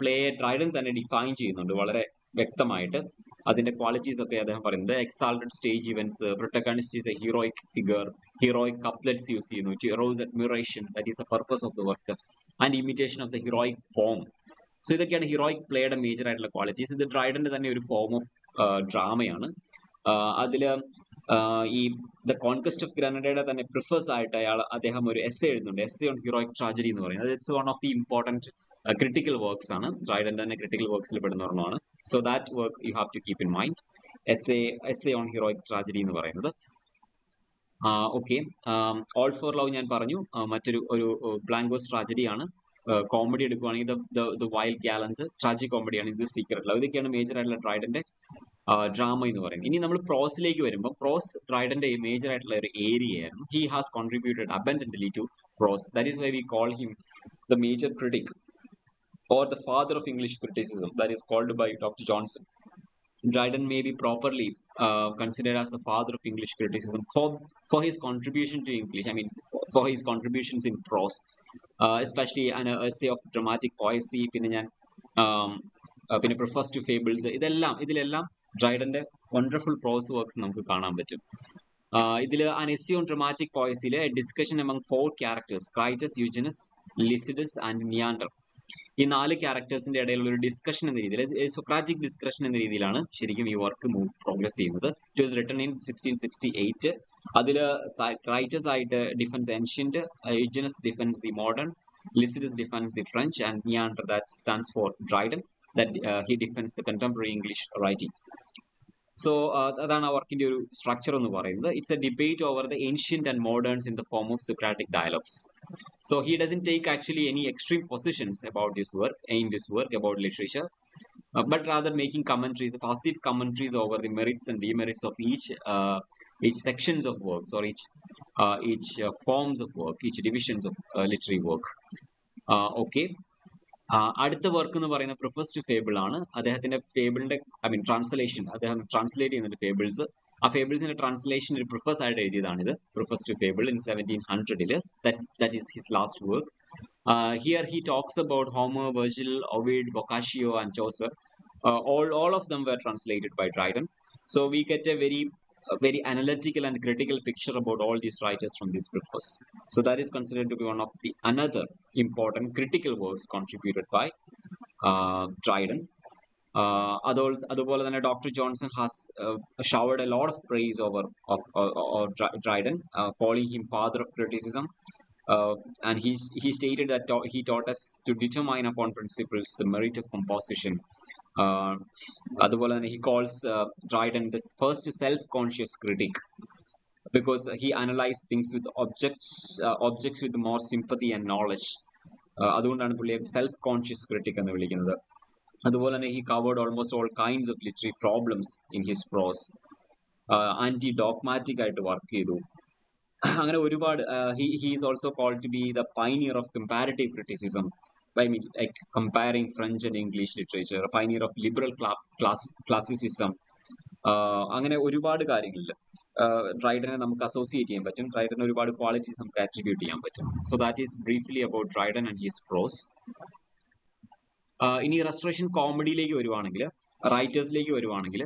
പ്ലേയെ ഡ്രൈഡൻ തന്നെ ഡിഫൈൻ ചെയ്യുന്നുണ്ട് വളരെ വ്യക്തമായിട്ട്. അതിന്റെ ക്വാളിറ്റീസ് ഒക്കെ അദ്ദേഹം പറയുന്നത് exalted stage events, protagonist is a heroic figure, heroic couplets use ചെയ്യുന്നു, to arouse admiration, that is a purpose of the work, and imitation of the heroic form. So ഇതൊക്കെയാണ് ഹീറോയിക് പ്ലേയുടെ മേജർ ആയിട്ടുള്ള qualities. ഇത് ഡ്രൈഡന്റെ തന്നെ ഒരു form of ഡ്രാമയാണ്. അതില് ഈ the conquest of ഗ്രനഡയുടെ തന്നെ പ്രിഫേഴ്സ് ആയിട്ട് അദ്ദേഹം ഒരു എസ് എഴുതുന്നുണ്ട്, എസ് ഓൺ ഹീറോയിക് ട്രാജഡി എന്ന് പറയുന്നത്. It's one of the important critical works ആണ്, ഡ്രൈഡൻ തന്നെ ക്രിട്ടിക്കൽ വർക്ക്സിൽ പെടുന്ന ഒരെണ്ണമാണ്. So that work you have to keep in mind, essay on heroic tragedy എന്ന് പറയുന്നത്. ഓക്കെ, ഓൾ ഫോർ ലവ് ഞാൻ പറഞ്ഞു, മറ്റൊരു ഒരു ബ്ലാങ്കോസ് ട്രാജഡി ആണ്. കോമഡി എടുക്കുവാണെങ്കിൽ ദ വൈൽഡ് ഗാലന്റ് ട്രാജിക് കോമഡിയാണ് ഇത് സീക്രട്ട് ലവ്. ഇതൊക്കെയാണ് മേജർ ആയിട്ടുള്ള ഡ്രൈഡന്റെ ഡ്രാമ എന്ന് പറയുന്നത്. ഇനി നമ്മൾ പ്രോസിലേക്ക് വരുമ്പോൾ, പ്രോസ് ഡ്രൈഡന്റെ മേജർ ആയിട്ടുള്ള ഒരു ഏരിയ ആയിരുന്നു. He has contributed abundantly to prose. That is why we call him the major critic or the father of English criticism, that is called by Dr. Johnson. Dryden may be properly considered as the father of English criticism for his contribution to English. I mean, for his contributions in prose, especially an essay of dramatic poesy. പിന്നെ ഞാൻ പിന്നെ prefers to fables. ഇതിലെല്ലാം ഡ്രൈഡന്റെ wonderful പ്രോസ് works നമുക്ക് കാണാൻ പറ്റും. ഇതിൽ an essay on dramatic poesy ലെ discussion among 4 characters, Critias, Eugenius, Lycidas and Neander. ഈ 4 ക്യാരക്ടേഴ്സിന്റെ ഇടയിലുള്ള ഒരു ഡിസ്കഷൻ എന്ന രീതിയിൽ, സൊക്രാറ്റിക് ഡിസ്കഷൻ എന്ന രീതിയിലാണ് ശരിക്കും ഈ വർക്ക് പ്രോഗ്രസ് ചെയ്യുന്നത്. It was written in 1668. അതിൽ ക്രൈറ്റസ് ആയിട്ട് defends ancient, Eugenius defends the modern, Lisideius defends the French, and Neander that stands for Dryden, that he defends the contemporary English writing. So അതാണ് ആ വർക്കിന്റെ ഒരു structure എന്ന് പറയുന്നത്. It's a debate over the ancient and moderns in the form of Socratic dialogues. So he doesn't take actually any extreme positions about this work, in this work about literature, but rather making commentaries, passive commentaries over the merits and demerits of each sections of works, or each forms of work, each divisions of literary work. Okay. അടുത്ത work എന്ന് പറയുന്ന preface to fable ആണ്. അദ്ദേഹത്തിന്റെ ഫേബിളിന്റെ translation, അദ്ദേഹം translate ചെയ്യുന്നുണ്ട് fables. ആ ഫേബിൾസിന്റെ ട്രാൻസ്ലേഷൻ ഒരു പ്രിഫേഴ്സ് ആയിട്ട് എഴുതിയതാണിത്, preface to fable in 1700. That is his last work. Here he talks about Homer, Virgil, Ovid, Boccaccio and Chaucer. All of them were translated by Dryden. So we get a very analytical and critical picture about all these writers from this preface. So that is considered to be one of the another important critical works contributed by Dryden. അതുപോലെ തന്നെ Dr. Johnson has showered a lot of praise over Dryden, calling him father of criticism. And he stated that he taught us to determine upon principles the merit of composition. അതുപോലെ തന്നെ he calls Dryden the first self-conscious critic, because he analyzed things with objects with more sympathy and knowledge. അതുകൊണ്ടാണ് പുള്ളിയെ self-conscious critic എന്ന് വിളിക്കുന്നത്. അതുപോലെ തന്നെ he covered almost all kinds of literary problems in his prose. Anti-dogmatic ആയിട്ട് work ചെയ്തു. അങ്ങനെ ഒരുപാട്. he is also called to be the pioneer of comparative criticism. I mean, like comparing French and English literature, a pioneer of liberal classicism. അങ്ങനെ ഒരുപാട് കാര്യങ്ങളിൽ ഡ്രൈഡനെ നമുക്ക് associate ചെയ്യാൻ പറ്റും. ഡ്രൈഡന് ഒരുപാട് ക്വാളിറ്റീസ് നമുക്ക് ആട്രിബ്യൂട്ട് ചെയ്യാൻ പറ്റും. So that is briefly about Dryden and his prose. ഇനി റെസ്റ്റോറേഷൻ കോമഡിയിലേക്ക് വരുവാണെങ്കിൽ, റൈറ്റേഴ്സിലേക്ക് വരുവാണെങ്കിൽ,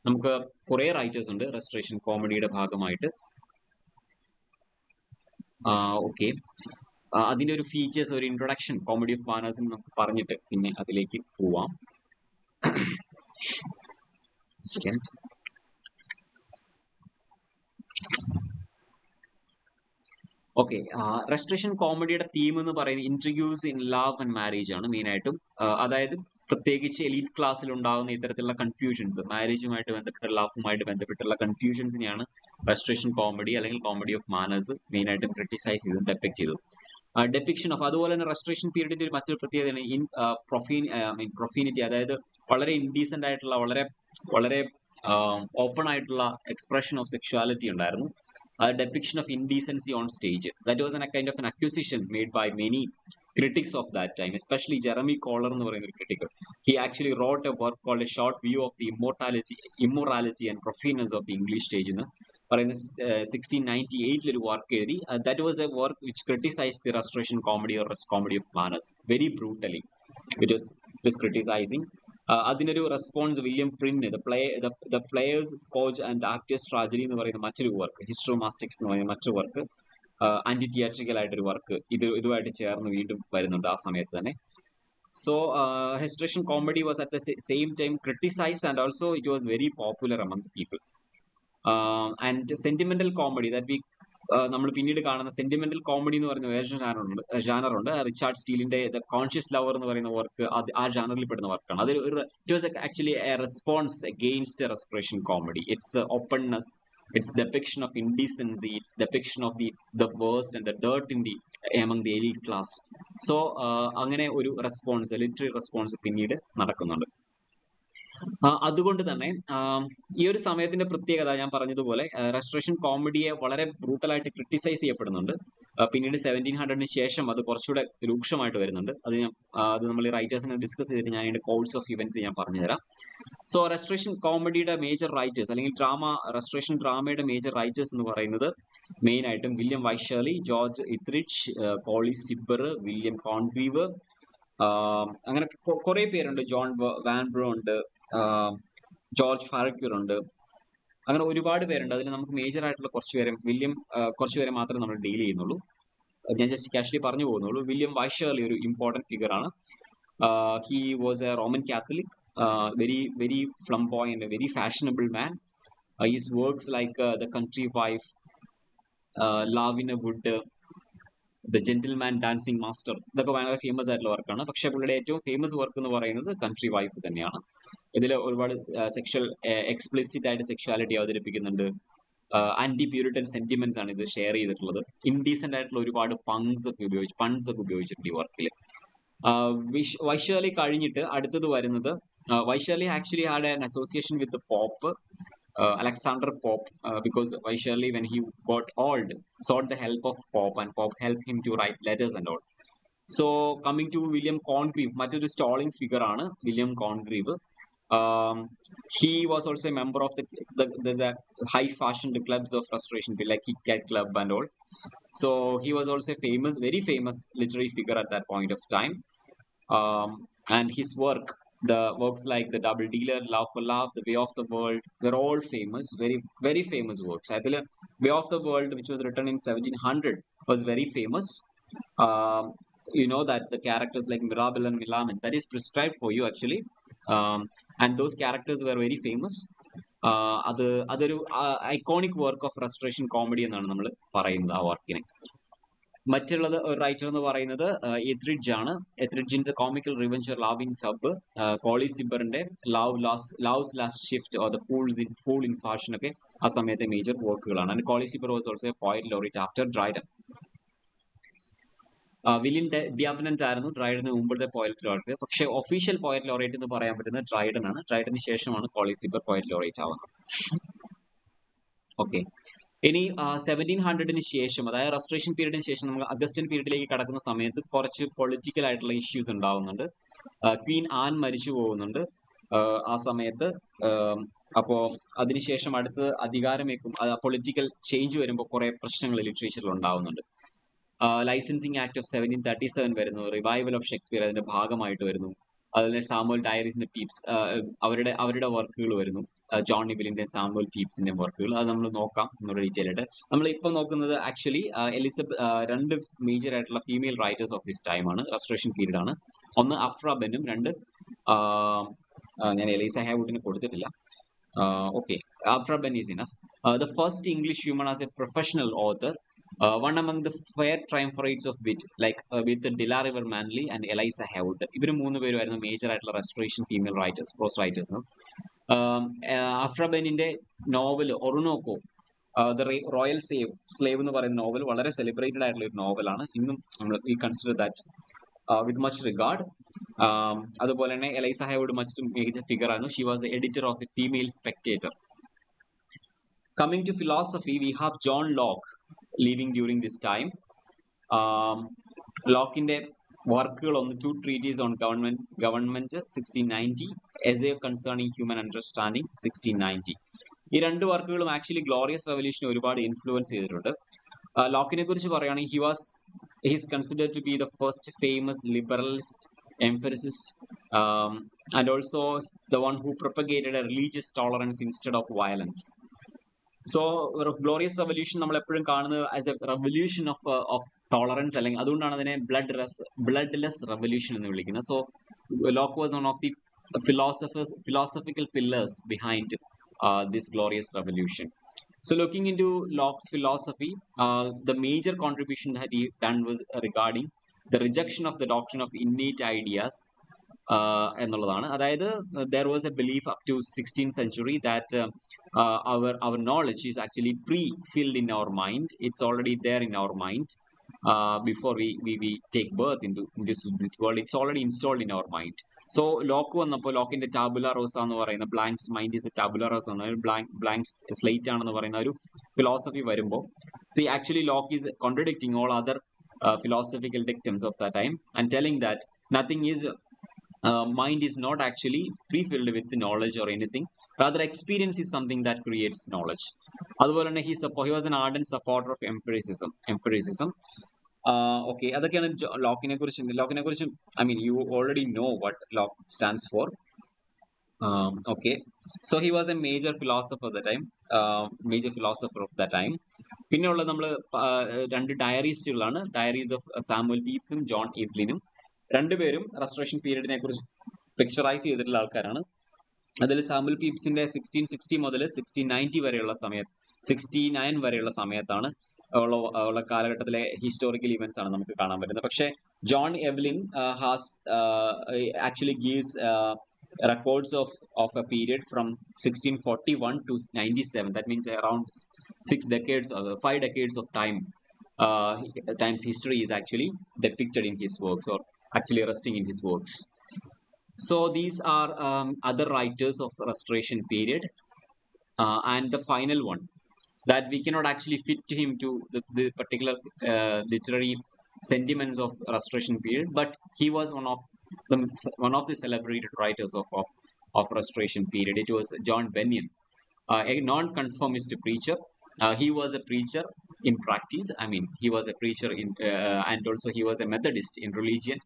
നമുക്ക് കുറെ റൈറ്റേഴ്സ് ഉണ്ട് റെസ്റ്റോറേഷൻ കോമഡിയുടെ ഭാഗമായിട്ട്. ഓക്കെ, അതിന്റെ ഒരു ഫീച്ചേഴ്സ്, ഒരു ഇൻട്രൊഡക്ഷൻ കോമഡി ഓഫ് മാനേഴ്സ് നമുക്ക് പറഞ്ഞിട്ട് പിന്നെ അതിലേക്ക് പോവാം. ഓക്കെ, റെസ്റ്റോറേഷൻ കോമഡിയുടെ തീം എന്ന് പറയുന്നത് ഇൻട്രിഗ്യൂസ് ഇൻ ലവ് ആൻഡ് മാരേജ് ആണ് മെയിൻ ആയിട്ടും. അതായത് പ്രത്യേകിച്ച് എലീറ്റ് ക്ലാസ്സിൽ ഉണ്ടാകുന്ന ഇത്തരത്തിലുള്ള കൺഫ്യൂഷൻസ്, മാരേജുമായിട്ട് ബന്ധപ്പെട്ട ലവുമായിട്ട് ബന്ധപ്പെട്ടുള്ള കൺഫ്യൂഷൻസിനെയാണ് റെസ്റ്റോറേഷൻ കോമഡി അല്ലെങ്കിൽ കോമഡി ഓഫ് മാനേഴ്സ് മെയിൻ ആയിട്ടും ക്രിട്ടിസൈസ് ചെയ്തത്, ഡെപ്പിക്ട് ചെയ്തു. ഡെപ്പിക്ഷൻ ഓഫ്, അതുപോലെ തന്നെ റെസ്റ്റോറേഷൻ പീരീഡിന്റെ ഒരു മറ്റൊരു പ്രത്യേകതയാണ് പ്രൊഫീനിറ്റി, അതായത് വളരെ ഇൻഡീസെന്റ് ആയിട്ടുള്ള, വളരെ ഓപ്പൺ ആയിട്ടുള്ള എക്സ്പ്രഷൻ ഓഫ് സെക്ഷുവാലിറ്റി ഉണ്ടായിരുന്നു. Depiction of indecency on stage. That was a kind of an accusation made by many critics of that time, especially Jeremy Coller എന്ന് പറയുന്ന ഒരു critic. He actually wrote a work called A Short View of the Immorality and Profaneness of the English Stage എന്ന് പറയുന്ന 1698 ഒരു work എഴുതി. That was a work which criticized the Restoration comedy or comedy of manners very brutally. It was criticizing. അതിനൊരു response William print the players scotch and actors tragedy എന്ന് പറയുന്ന മറ്റൊരു work, ഹിസ്റ്റോമാസ്റ്റിക്സ് എന്ന് പറയുന്ന മറ്റൊരു വർക്ക്, ആന്റി തിയേറ്ററിക്കൽ ആയിട്ടൊരു work ഇതുമായിട്ട് ചേർന്ന് വീണ്ടും വരുന്നുണ്ട് ആ സമയത്ത് തന്നെ. So historian comedy was at the same time criticized, and also it was very popular among the people. And sentimental comedy that we നമ്മൾ പിന്നീട് കാണുന്ന സെന്റിമെന്റൽ കോമഡി എന്ന് പറയുന്ന വേറെ ജാനറുണ്ട്. റിച്ചാർഡ് സ്റ്റീലിന്റെ ദ കോൺഷ്യസ് ലവർ എന്ന് പറയുന്ന വർക്ക് ആ ജാനറിൽ പെടുന്ന വർക്കാണ്. അതിൽ ഒരു it was actually A response against respiration comedy. It's openness, its depiction of indecency, its depiction of the worst and the dirt in the among the elite class. So അങ്ങനെ ഒരു response, literary response പിന്നീട് നടക്കുന്നുണ്ട്. അതുകൊണ്ട് തന്നെ ഈ ഒരു സമയത്തിന്റെ പ്രത്യേകത ഞാൻ പറഞ്ഞതുപോലെ റെസ്റ്റോറേഷൻ കോമഡിയെ വളരെ ബ്രൂട്ടലായിട്ട് ക്രിട്ടിസൈസ് ചെയ്യപ്പെടുന്നുണ്ട്. പിന്നീട് 1700 ശേഷം അത് കുറച്ചുകൂടെ രൂക്ഷമായിട്ട് വരുന്നുണ്ട്. അത് നമ്മൾ ഈ റൈറ്റേഴ്സിനെ ഡിസ്കസ് ചെയ്തിട്ട് ഞാൻ ഇതിന്റെ കോഴ്സ് ഓഫ് ഇവന്റ്സ് ഞാൻ പറഞ്ഞുതരാം. സോ റെസ്റ്റോറേഷൻ കോമഡിയുടെ മേജർ റൈറ്റേഴ്സ് അല്ലെങ്കിൽ റെസ്റ്റോറേഷൻ ഡ്രാമയുടെ മേജർ റൈറ്റേഴ്സ് എന്ന് പറയുന്നത് മെയിൻ ആയിട്ടും വില്യം വൈഷേർലി, ജോർജ് ഇത്രിച്ച്, കോളി സിബ്ബർ, വില്യം കോൺഗ്രീവ്, അങ്ങനെ കുറെ പേരുണ്ട്. ജോൺ വാൻബ്രോ ഉണ്ട്, ജോർജ് ഫാറക്യൂർ ഉണ്ട്, അങ്ങനെ ഒരുപാട് പേരുണ്ട്. അതിൽ നമുക്ക് മേജർ ആയിട്ടുള്ള കുറച്ചുപേരെ മാത്രമേ നമ്മൾ ഡീൽ ചെയ്യുന്നുള്ളൂ. ഞാൻ ജസ്റ്റ് കാഷ്വലി പറഞ്ഞു പോകുന്നുള്ളൂ. വില്യം വൈഷേർലി ഒരു ഇമ്പോർട്ടന്റ് ഫിഗർ ആണ്. He was A Roman Catholic, very flamboyant, a very fashionable man. His works like The Country Wife, Love in a Wood, The Gentleman Dancing Master, ഇതൊക്കെ ഭയങ്കര famous ആയിട്ടുള്ള വർക്കാണ്. പക്ഷെ പുള്ളിയുടെ ഏറ്റവും ഫേമസ് വർക്ക് എന്ന് പറയുന്നത് കൺട്രി വൈഫ് തന്നെയാണ്. ഇതിൽ ഒരുപാട് എക്സ്പ്ലിസിറ്റ് ആയിട്ട് സെക്ഷുവാലിറ്റി അവതരിപ്പിക്കുന്നുണ്ട്. ആന്റി പ്യൂരിറ്റൻ സെന്റിമെന്റ്സ് ആണ് ഇത് ഷെയർ ചെയ്തിട്ടുള്ളത്. ഇൻഡീസെന്റ് ആയിട്ടുള്ള ഒരുപാട് പൺസ് ഒക്കെ ഉപയോഗിച്ചിട്ടുണ്ട് ഈ വർക്കിൽ. വൈശാലി കഴിഞ്ഞിട്ട് അടുത്തത് വരുന്നത്, Vaishali actually had an association with Pope, Alexander Pope, because Vaishali, when he got old, sought the help of Pope, and Pope helped him to write letters and all. So coming to William Congreve, മറ്റൊരു stalling figure ആണ് William Congreve. He was also a member of the high fashioned clubs of Restoration, like Kit Kat Club and all. So he was also a very famous literary figure at that point of time. And his the works like The Double Dealer, Love for Love, The Way of the World were all famous, very famous works. I think Way of the World, which was written in 1700, was very famous. You know that the characters like Mirabel and Milamin, that is prescribed for you actually. And those characters were very famous. അതൊരു iconic work of restoration comedy എന്നാണ് നമ്മൾ പറയുന്നത് ആ വർക്കിനെ. മറ്റുള്ളത് ഒരു writer എന്ന് പറയുന്നത് Etherege ആണ്. എത്രിഡ്ജിന്റെ comical revenge or love in tub, Colley സിബറിന്റെ love's last shift or the fool in fashion ഒക്കെ ആ സമയത്തെ മേജർ വർക്കുകളാണ്. And Colley Cibber was also a poet laureate after Dryden. William Davenant ആയിരുന്നു ഡ്രൈഡന് മുമ്പത്തെ പോയറ്റ് ലോറിറ്റ്. പക്ഷെ ഒഫീഷ്യൽ പോയറ്റ് ലോറിറ്റ് എന്ന് പറയാൻ പറ്റുന്നത് ഡ്രൈഡൻ ആണ്. ഡ്രൈഡന് ശേഷമാണ് കോളി സിബർ പോയറ്റ് ലോറിറ്റ് ആവുന്നത്. ഓക്കെ, ഇനി 1700 ശേഷം, അതായത് റെസ്റ്റോറേഷൻ പീരീഡിന് ശേഷം നമ്മൾ അഗസ്റ്റൻ പീരീഡിലേക്ക് കടക്കുന്ന സമയത്ത് കുറച്ച് പൊളിറ്റിക്കൽ ആയിട്ടുള്ള ഇഷ്യൂസ് ഉണ്ടാവുന്നുണ്ട്. ക്വീൻ ആൻ മരിച്ചു പോകുന്നുണ്ട് ആ സമയത്ത്. അപ്പോ അതിനുശേഷം അടുത്ത് അധികാരമേക്കും പൊളിറ്റിക്കൽ ചേഞ്ച് വരുമ്പോൾ കുറെ പ്രശ്നങ്ങൾ ലിറ്ററേച്ചറിൽ ഉണ്ടാവുന്നുണ്ട്. ലൈസൻസിങ് ആക്ട് ഓഫ് 1737 വരുന്നു. റിവൈവൽ ഓഫ് ഷേക്സ്പിയർ അതിന്റെ ഭാഗമായിട്ട് വരുന്നു. അതുപോലെ സാമുവൽ ഡയറീസിന്റെ പീപ്സ്, അവരുടെ വർക്കുകൾ വരുന്നു. ജോൺ നിബിലിന്റെ സാമുവൽ പീപ്സിന്റെ വർക്കുകൾ, അത് നമ്മൾ നോക്കാം നമ്മുടെ ഡീറ്റെയിൽ ആയിട്ട്. നമ്മൾ ഇപ്പൊ നോക്കുന്നത് ആക്ച്വലി രണ്ട് മേജർ ആയിട്ടുള്ള female writers of this time ആണ്, റെസ്റ്റോറേഷൻ പീരീഡ് ആണ്. ഒന്ന് അഫ്ര ബെന്നും, രണ്ട് ഞാൻ എലീസ ഹാവുഡിനെ കൊടുത്തിട്ടില്ല. Okay, AHPRA Ben is enough. The first English human as A professional author, one among the fair triumvirates of wit, like with Dilla River Manley and Eliza Haywood. ഇവർ മൂന്ന് പേരുമായിരുന്നു major ആയിട്ടുള്ള restoration female writers, prose writers. Aphra ബെന്നിന്റെ novel Oroonoko, the royal slave എന്ന് പറയുന്ന novel വളരെ celebrated ആയിട്ടുള്ള ഒരു നോവലാണ്. ഇന്നും നമ്മൾ we consider that with much regard. അതുപോലെ തന്നെ എലൈസ ഹൈവുഡ് മറ്റൊരു മികച്ച ഫിഗർ ആയിരുന്നു. She was the editor of the female spectator. Coming to philosophy, we have John Locke living during this time. Lockeന്റെ വർക്കുകൾ ഒന്ന്, two treatise on government 1690, essay concerning human understanding 1690. ഈ രണ്ട് വർക്കുകളും ആക്ച്വലി ഗ്ലോറിയസ് റെവല്യൂഷനെ ഒരുപാട് ഇൻഫ്ലുവൻസ് ചെയ്തിട്ടുണ്ട്. ലോക്കിനെ കുറിച്ച് പറയുകയാണെങ്കിൽ he is considered to be the first famous liberalist empiricist, and also the one who propagated a religious tolerance instead of violence. So glorious revolution നമ്മൾ എപ്പോഴും കാണുന്നത് as A revolution of tolerance, അല്ലെങ്കിൽ അതുകൊണ്ടാണ് അതിനെ ബ്ലഡ്ലെസ് റെവല്യൂഷൻ എന്ന് വിളിക്കുന്നത്. So Locke was one of the philosophical pillars behind this glorious revolution. So, looking into Locke's philosophy, the major contribution that he done was regarding the rejection of the doctrine of innate ideas എന്നുള്ളതാണ്. അതായത് there was a belief up to 16th century that our knowledge is actually pre-filled in our mind. It's already there in our mind. Before we take birth into this world, it's already installed in our mind. So Locke വന്നപ്പോൾ ലോക്കിന്റെ tabula rasa എന്ന് പറയുന്ന blanks mind is a tabula rasa എന്ന blank slate ആണെന്ന് പറയുന്ന ഒരു philosophy വരുമ്പോൾ actually Locke is contradicting all other philosophical dictums of that time and telling that nothing is mind is not actually pre-filled with knowledge or anything. Rather, experience is something that creates knowledge. അതുപോലെ തന്നെ he was an ardent supporter of empiricism. Okay, അതൊക്കെയാണ് ലോക്കിനെ കുറിച്ച്. I mean, you already know what Locke stands for. Okay, so he was a major philosopher of the time. പിന്നെയുള്ള നമ്മൾ രണ്ട് ഡയറിസ്റ്റുകളാണ്, diaries of Samuel പീപ്സും John ഇവ്ലിനും. രണ്ടുപേരും restoration പീരീഡിനെ കുറിച്ച് picturise ചെയ്തിട്ടുള്ള ആൾക്കാരാണ്. അതിൽ സാമുവൽ പീപ്സിന്റെ 1660 മുതൽ 1690 വരെയുള്ള 69 വരെയുള്ള സമയത്താണ് ഉള്ള കാലഘട്ടത്തിലെ ഹിസ്റ്റോറിക്കൽ ഇവന്റ്സ് ആണ് നമുക്ക് കാണാൻ പറ്റുന്നത്. പക്ഷേ John Evelyn has actually gives records of a period from 1641 to 97. That means around 5 decades of time's history is actually depicted in his works, or actually resting in his works. So these are other writers of restoration period, and the final one that we cannot actually fit to him to the particular literary sentiments of restoration period, but he was one of the celebrated writers of restoration period. It was John Bunyan, a non-conformist preacher. He was a preacher in practice. I mean, he was a preacher and also he was a Methodist in religion.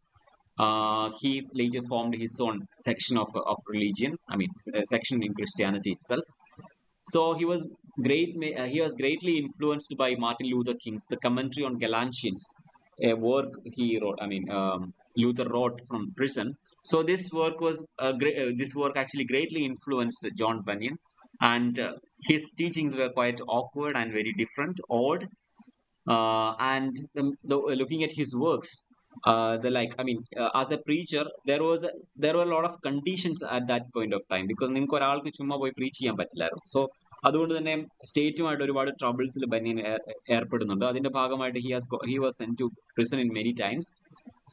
He later formed his own section of religion. I mean, a section in Christianity itself. So he was greatly influenced by Martin Luther King's The Commentary on Galatians, a work he wrote. I mean, Luther wrote from prison. So this work actually greatly influenced John Bunyan, and his teachings were quite awkward and very different, odd. And looking at his works, as a preacher, there were a lot of conditions at that point of time, because നിങ്ങൾക്ക് ഒരാൾക്ക് ചുമ്മാ പോയി preach ചെയ്യാൻ പറ്റില്ലായിരുന്നു. So അതുകൊണ്ട് തന്നെ സ്റ്റേറ്റുമായിട്ട് ഒരുപാട് ട്രബിൾസിൽ ബനിയൻ ഏർപ്പെടുന്നുണ്ട്. അതിന്റെ ഭാഗമായിട്ട് he was sent to prison in many times.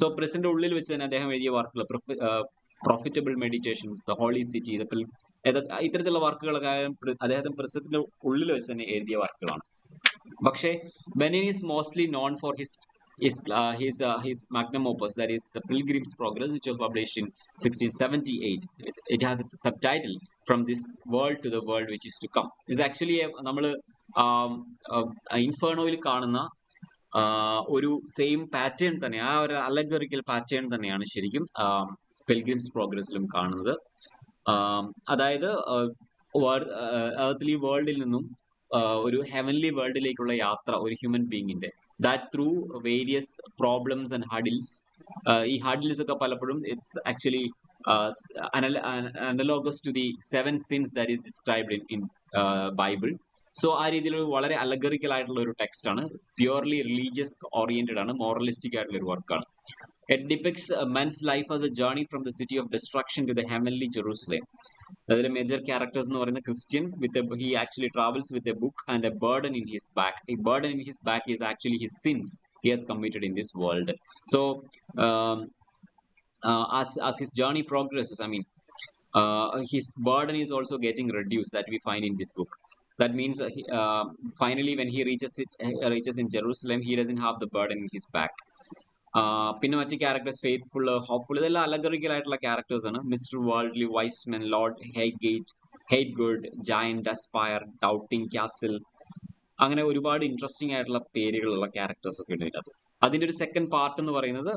So പ്രസിന്റെ ഉള്ളിൽ വെച്ച് തന്നെ അദ്ദേഹം എഴുതിയ വർക്കുകൾ, profitable meditations, the holy city, ഇത്തരത്തിലുള്ള വർക്കുകളൊക്കെ അദ്ദേഹത്തിന് പ്രസിന്റെ ഉള്ളിൽ വെച്ച് തന്നെ എഴുതിയ വർക്കുകളാണ്. പക്ഷേ Bunyan is mostly known for his magnum opus, that is the Pilgrim's Progress, which was published in 1678. It has a subtitle, From This World to the World Which Is to Come. It's actually നമ്മൾ ഇൻഫേർണോയിൽ കാണുന്ന ഒരു same pattern തന്നെ, ആ ഒരു അലഗറിക്കൽ pattern തന്നെയാണ് ശരിക്കും pilgrims പ്രോഗ്രസിലും കാണുന്നത്. അതായത് എർത്ത്ലി വേൾഡിൽ നിന്നും ഒരു ഹെവൻലി വേൾഡിലേക്കുള്ള യാത്ര ഒരു ഹ്യൂമൻ ബീങ്ങിന്റെ, that through various problems and hurdles. ഈ ഹഡിൽസ് ഒക്കെ പലപ്പോഴും it's actually analogous to the 7 sins that is described in Bible. So ആ രീതിയിൽ വളരെ അലഗറിക്കൽ ആയിട്ടുള്ള ഒരു ടെക്സ്റ്റ് ആണ്, പ്യുവർലി റിലീജിയസ് ഓറിയന്റഡ് ആണ്, മോറലിസ്റ്റിക് ആയിട്ടുള്ള ഒരു വർക്കാണ്. It depicts man's life as a journey from the city of destruction to the heavenly Jerusalem. അതിലെ മേജർ ക്യാരക്ടേഴ്സ് എന്ന് പറയുന്ന Christian he actually travels with a book and a burden in his back. A burden in his back is actually his sins he has committed in this world. So as his journey progresses, I mean, his burden is also getting reduced, that we find in this book. That means finally when he reaches in Jerusalem, he doesn't have the burden in his back. പിന്നെ മറ്റ് characters faithful, hopeful, ഇതെല്ലാം അലഗറിക്കൽ ആയിട്ടുള്ള characters ആണ്. Mister worldly, wise men, Lord hate good, giant aspire, doubting castle, അങ്ങനെ ഒരുപാട് interesting ആയിട്ടുള്ള പേരുകളുള്ള characters ഒക്കെ ഉണ്ട് ഇതിനകത്ത്. അതിന്റെ ഒരു സെക്കൻഡ് പാർട്ട് എന്ന് പറയുന്നത്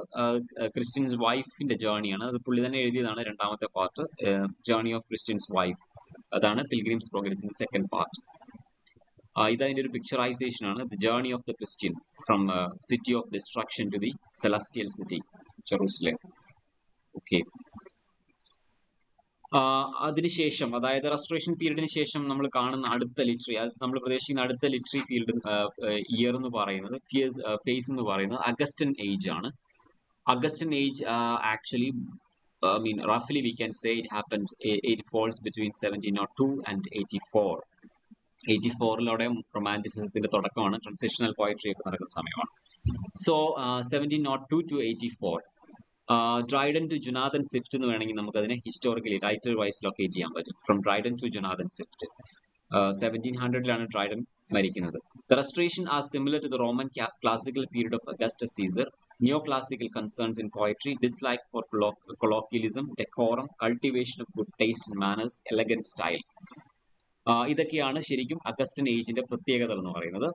ക്രിസ്ത്യൻസ് വൈഫിന്റെ ജേർണിയാണ്. അത് പുള്ളി തന്നെ എഴുതിയതാണ് രണ്ടാമത്തെ part, journey of Christian's wife. അതാണ് പിൽഗ്രിംസ് പ്രോഗ്രസിന്റെ സെക്കൻഡ് പാർട്ട്. ഇതതിന്റെ ഒരു പിക്ചറൈസേഷൻ ആണ്, the journey of the Christian from city of destruction to the celestial city Jerusalem. Okay, അതിനുശേഷം, അതായത് റെസ്റ്റോറേഷൻ പീരീഡിന് ശേഷം നമ്മൾ കാണുന്ന അടുത്ത ലിറ്ററി, നമ്മൾ പ്രതീക്ഷിക്കുന്ന അടുത്ത ലിറ്ററി ഫീൽഡ് ഇയർ എന്ന് പറയുന്നത്, ഫേസ് എന്ന് പറയുന്നത് അഗസ്റ്റൻ ഏജ് ആണ്. Augustan age, actually, I mean, roughly we can say it happened, it falls between 1702 and 84. 84-ലോടെ റൊമാൻറ്റിസിസത്തിന്റെ തുടക്കമാണ്, ട്രാൻസിഷണൽ പോയട്രി ഒക്കെ നടക്കുന്ന സമയമാണ്. So 1702 to 84, Dryden to Jonathan Swift എന്ന് വേണമെങ്കിൽ നമുക്ക് അതിനെ ഹിസ്റ്റോറിക്കലി റൈറ്റർ വൈസ് ലൊക്കേറ്റ് ചെയ്യാൻ പറ്റും. From Dryden to Jonathan Swift. 1700-ലാണ് ഡ്രൈഡൻ മരിക്കുന്നത്. The restoration are similar to the Roman classical period of Augustus Caesar. Neoclassical concerns in poetry, dislike for colloquialism, decorum, cultivation of good taste and manners, elegant style. ഇതൊക്കെയാണ് ശരിക്കും Augustan ഏജിന്റെ പ്രത്യേകത എന്ന് പറയുന്നത്.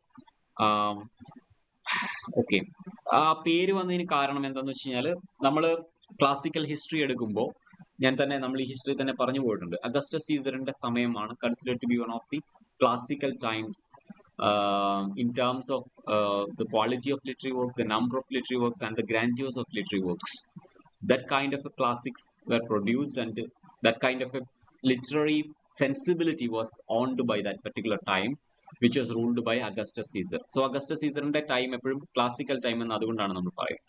Okay, ആ പേര് വന്നതിന് കാരണം എന്താണെന്ന് വെച്ച് കഴിഞ്ഞാൽ, നമ്മൾ ക്ലാസിക്കൽ ഹിസ്റ്ററി എടുക്കുമ്പോൾ നമ്മൾ ഈ ഹിസ്റ്ററി തന്നെ പറഞ്ഞു പോയിട്ടുണ്ട്. അഗസ്റ്റസ് സീസറിന്റെ സമയമാണ് considered to be one of the classical times in terms of the quality of literary works, the number of literary works, and the grandeurs of literary works. That kind of a classics were produced, and that kind of a literary sensibility was owned by that particular time, which was ruled by Augustus Caesar. So Augustus Caesarന്റെ time എപ്പോഴും classical time എന്ന് അതുകൊണ്ടാണ് നമ്മൾ പറയുന്നത്.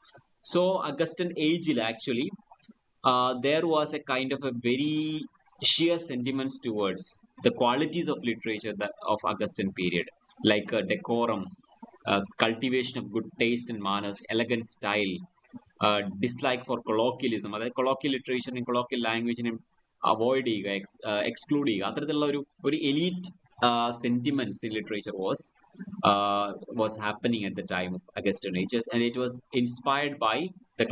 So Augustan ഏജിൽ actually there was a kind of a very sheer sentiments towards the qualities of literature of Augustan period, like decorum, cultivation of good taste and manners, elegant style, dislike for colloquialism, അതായത് colloquial literature, colloquial language avoid ചെയ്യുക, exclude ചെയ്യുക, അത്തരത്തിലുള്ള ഒരു elite sentiments in literature was happening at the time of Augustan age, and it was inspired by the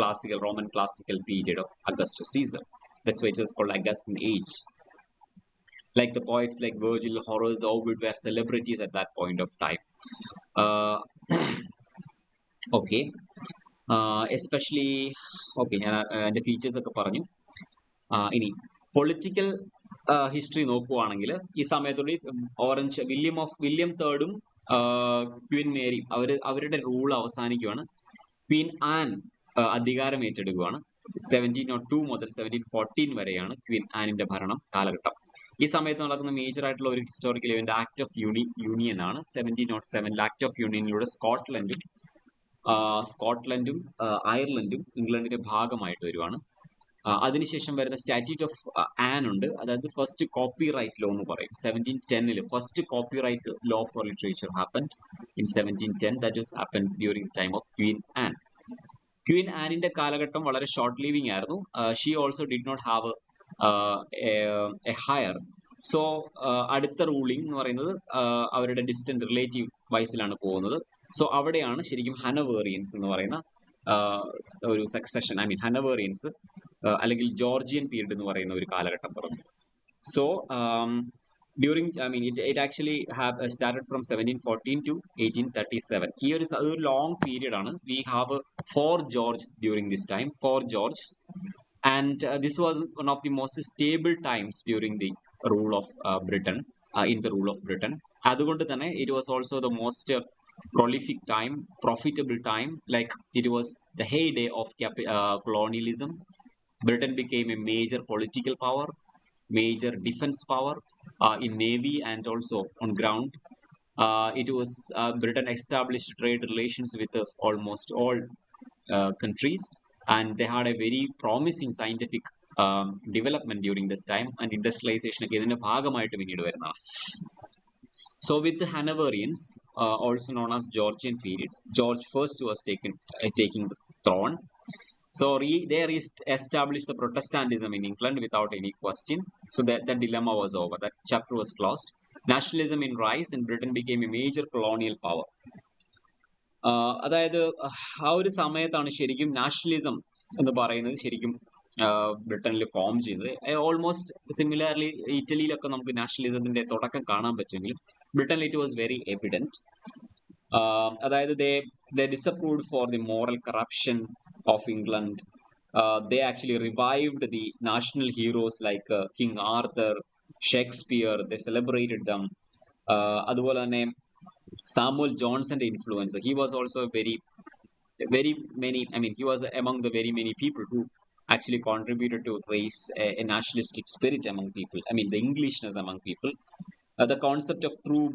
Roman classical period of Augustus Caesar. That's why it was called Augustan age. Like the poets like Virgil, Horace, Ovid were celebrities at that point of time. Okay, especially, okay, the features ഒക്കെ പറഞ്ഞു. ഇനി political history നോക്കുവാണെങ്കിൽ ഈ സമയത്തോടെ William തേർഡും Queen Mary അവരുടെ rule അവസാനിക്കുകയാണ്. Queen an അധികാരം ഏറ്റെടുക്കുകയാണ്. 1702 മുതൽ 1714 വരെയാണ് ക്വീൻ ആനിന്റെ ഭരണം കാലഘട്ടം. ഈ സമയത്ത് നടക്കുന്ന മേജർ ആയിട്ടുള്ള ഒരു historical event act of union ആണ്. 1707 ആക്ട് ഓഫ് യൂണിയനിലൂടെ സ്കോട്ട്ലൻഡും അയർലൻഡും ഇംഗ്ലണ്ടിന്റെ ഭാഗമായിട്ട് വരുവാണ്. അതിനുശേഷം വരുന്ന സ്റ്റാറ്റ്യൂട്ട് ഓഫ് ആൻ ഉണ്ട്, അതായത് ഫസ്റ്റ് കോപ്പി റൈറ്റ് ലോ എന്ന് പറയും. 1710 first copyright law for literature happened in 1710. That was happened during time of Queen Anne. Queen ആനിന്റെ കാലഘട്ടം വളരെ ഷോർട്ട് ലിവിംഗ് ആയിരുന്നു. She also did not have a heir. So അടുത്ത ruling എന്ന് പറയുന്നത് അവരുടെ ഡിസ്റ്റന്റ് റിലേറ്റീവ് വൈസിലാണ് പോകുന്നത്. സോ അവിടെയാണ് ശരിക്കും ഹനവേറിയൻസ് എന്ന് പറയുന്ന ഒരു സക്സഷൻ, ഹനവേറിയൻസ് അല്ലെങ്കിൽ ജോർജിയൻ പീരീഡ് എന്ന് പറയുന്ന ഒരു കാലഘട്ടം തുടങ്ങി. So during, it actually started from 1714 to 1837. ഈ ഒരു ലോങ് പീരീഡ് ആണ്. We have 4 George during this time, 4 George, and this was one of the most stable times during the rule of Britain, in the rule of Britain. അതുകൊണ്ട് തന്നെ it was also the most prolific time, profitable time, like it was the heyday of colonialism. Britain became a major political power, major defense power in navy and also on ground. It was Britain established trade relations with almost all countries, and they had a very promising scientific development during this time, and industrialization ഒക്കെ ഇതിന്റെ ഭാഗമായിട്ട് പിന്നീട് വരുന്നതാണ്. So with the Hanoverians, also known as Georgian period, George I was taking the throne. So they established the Protestantism in England without any question. So that dilemma was over. That chapter was closed. Nationalism in rise, and Britain became a major colonial power. അതായത് ആ ഒരു സമയത്താണ് ശരിക്കും nationalism എന്ന് പറയുന്നത് ശരിക്കും ബ്രിട്ടനിൽ form ചെയ്തത്. ഓൾമോസ്റ്റ് സിമിലർലി ഇറ്റലിയിലൊക്കെ നമുക്ക് നാഷണലിസത്തിന്റെ തുടക്കം കാണാൻ പറ്റുമെങ്കിലും ബ്രിട്ടനിൽ ഇറ്റ് വാസ് വെരി എവിഡന്റ്. അതായത് they disapproved for the moral corruption of England. They actually revived the national heroes like King Arthur, Shakespeare. They celebrated them. അതുപോലെ തന്നെ സാമുവൽ ജോൺസന്റെ influence. He was also he was among the very many people who actually contributed to raise a nationalistic spirit among people. I mean, the Englishness among people. The concept of true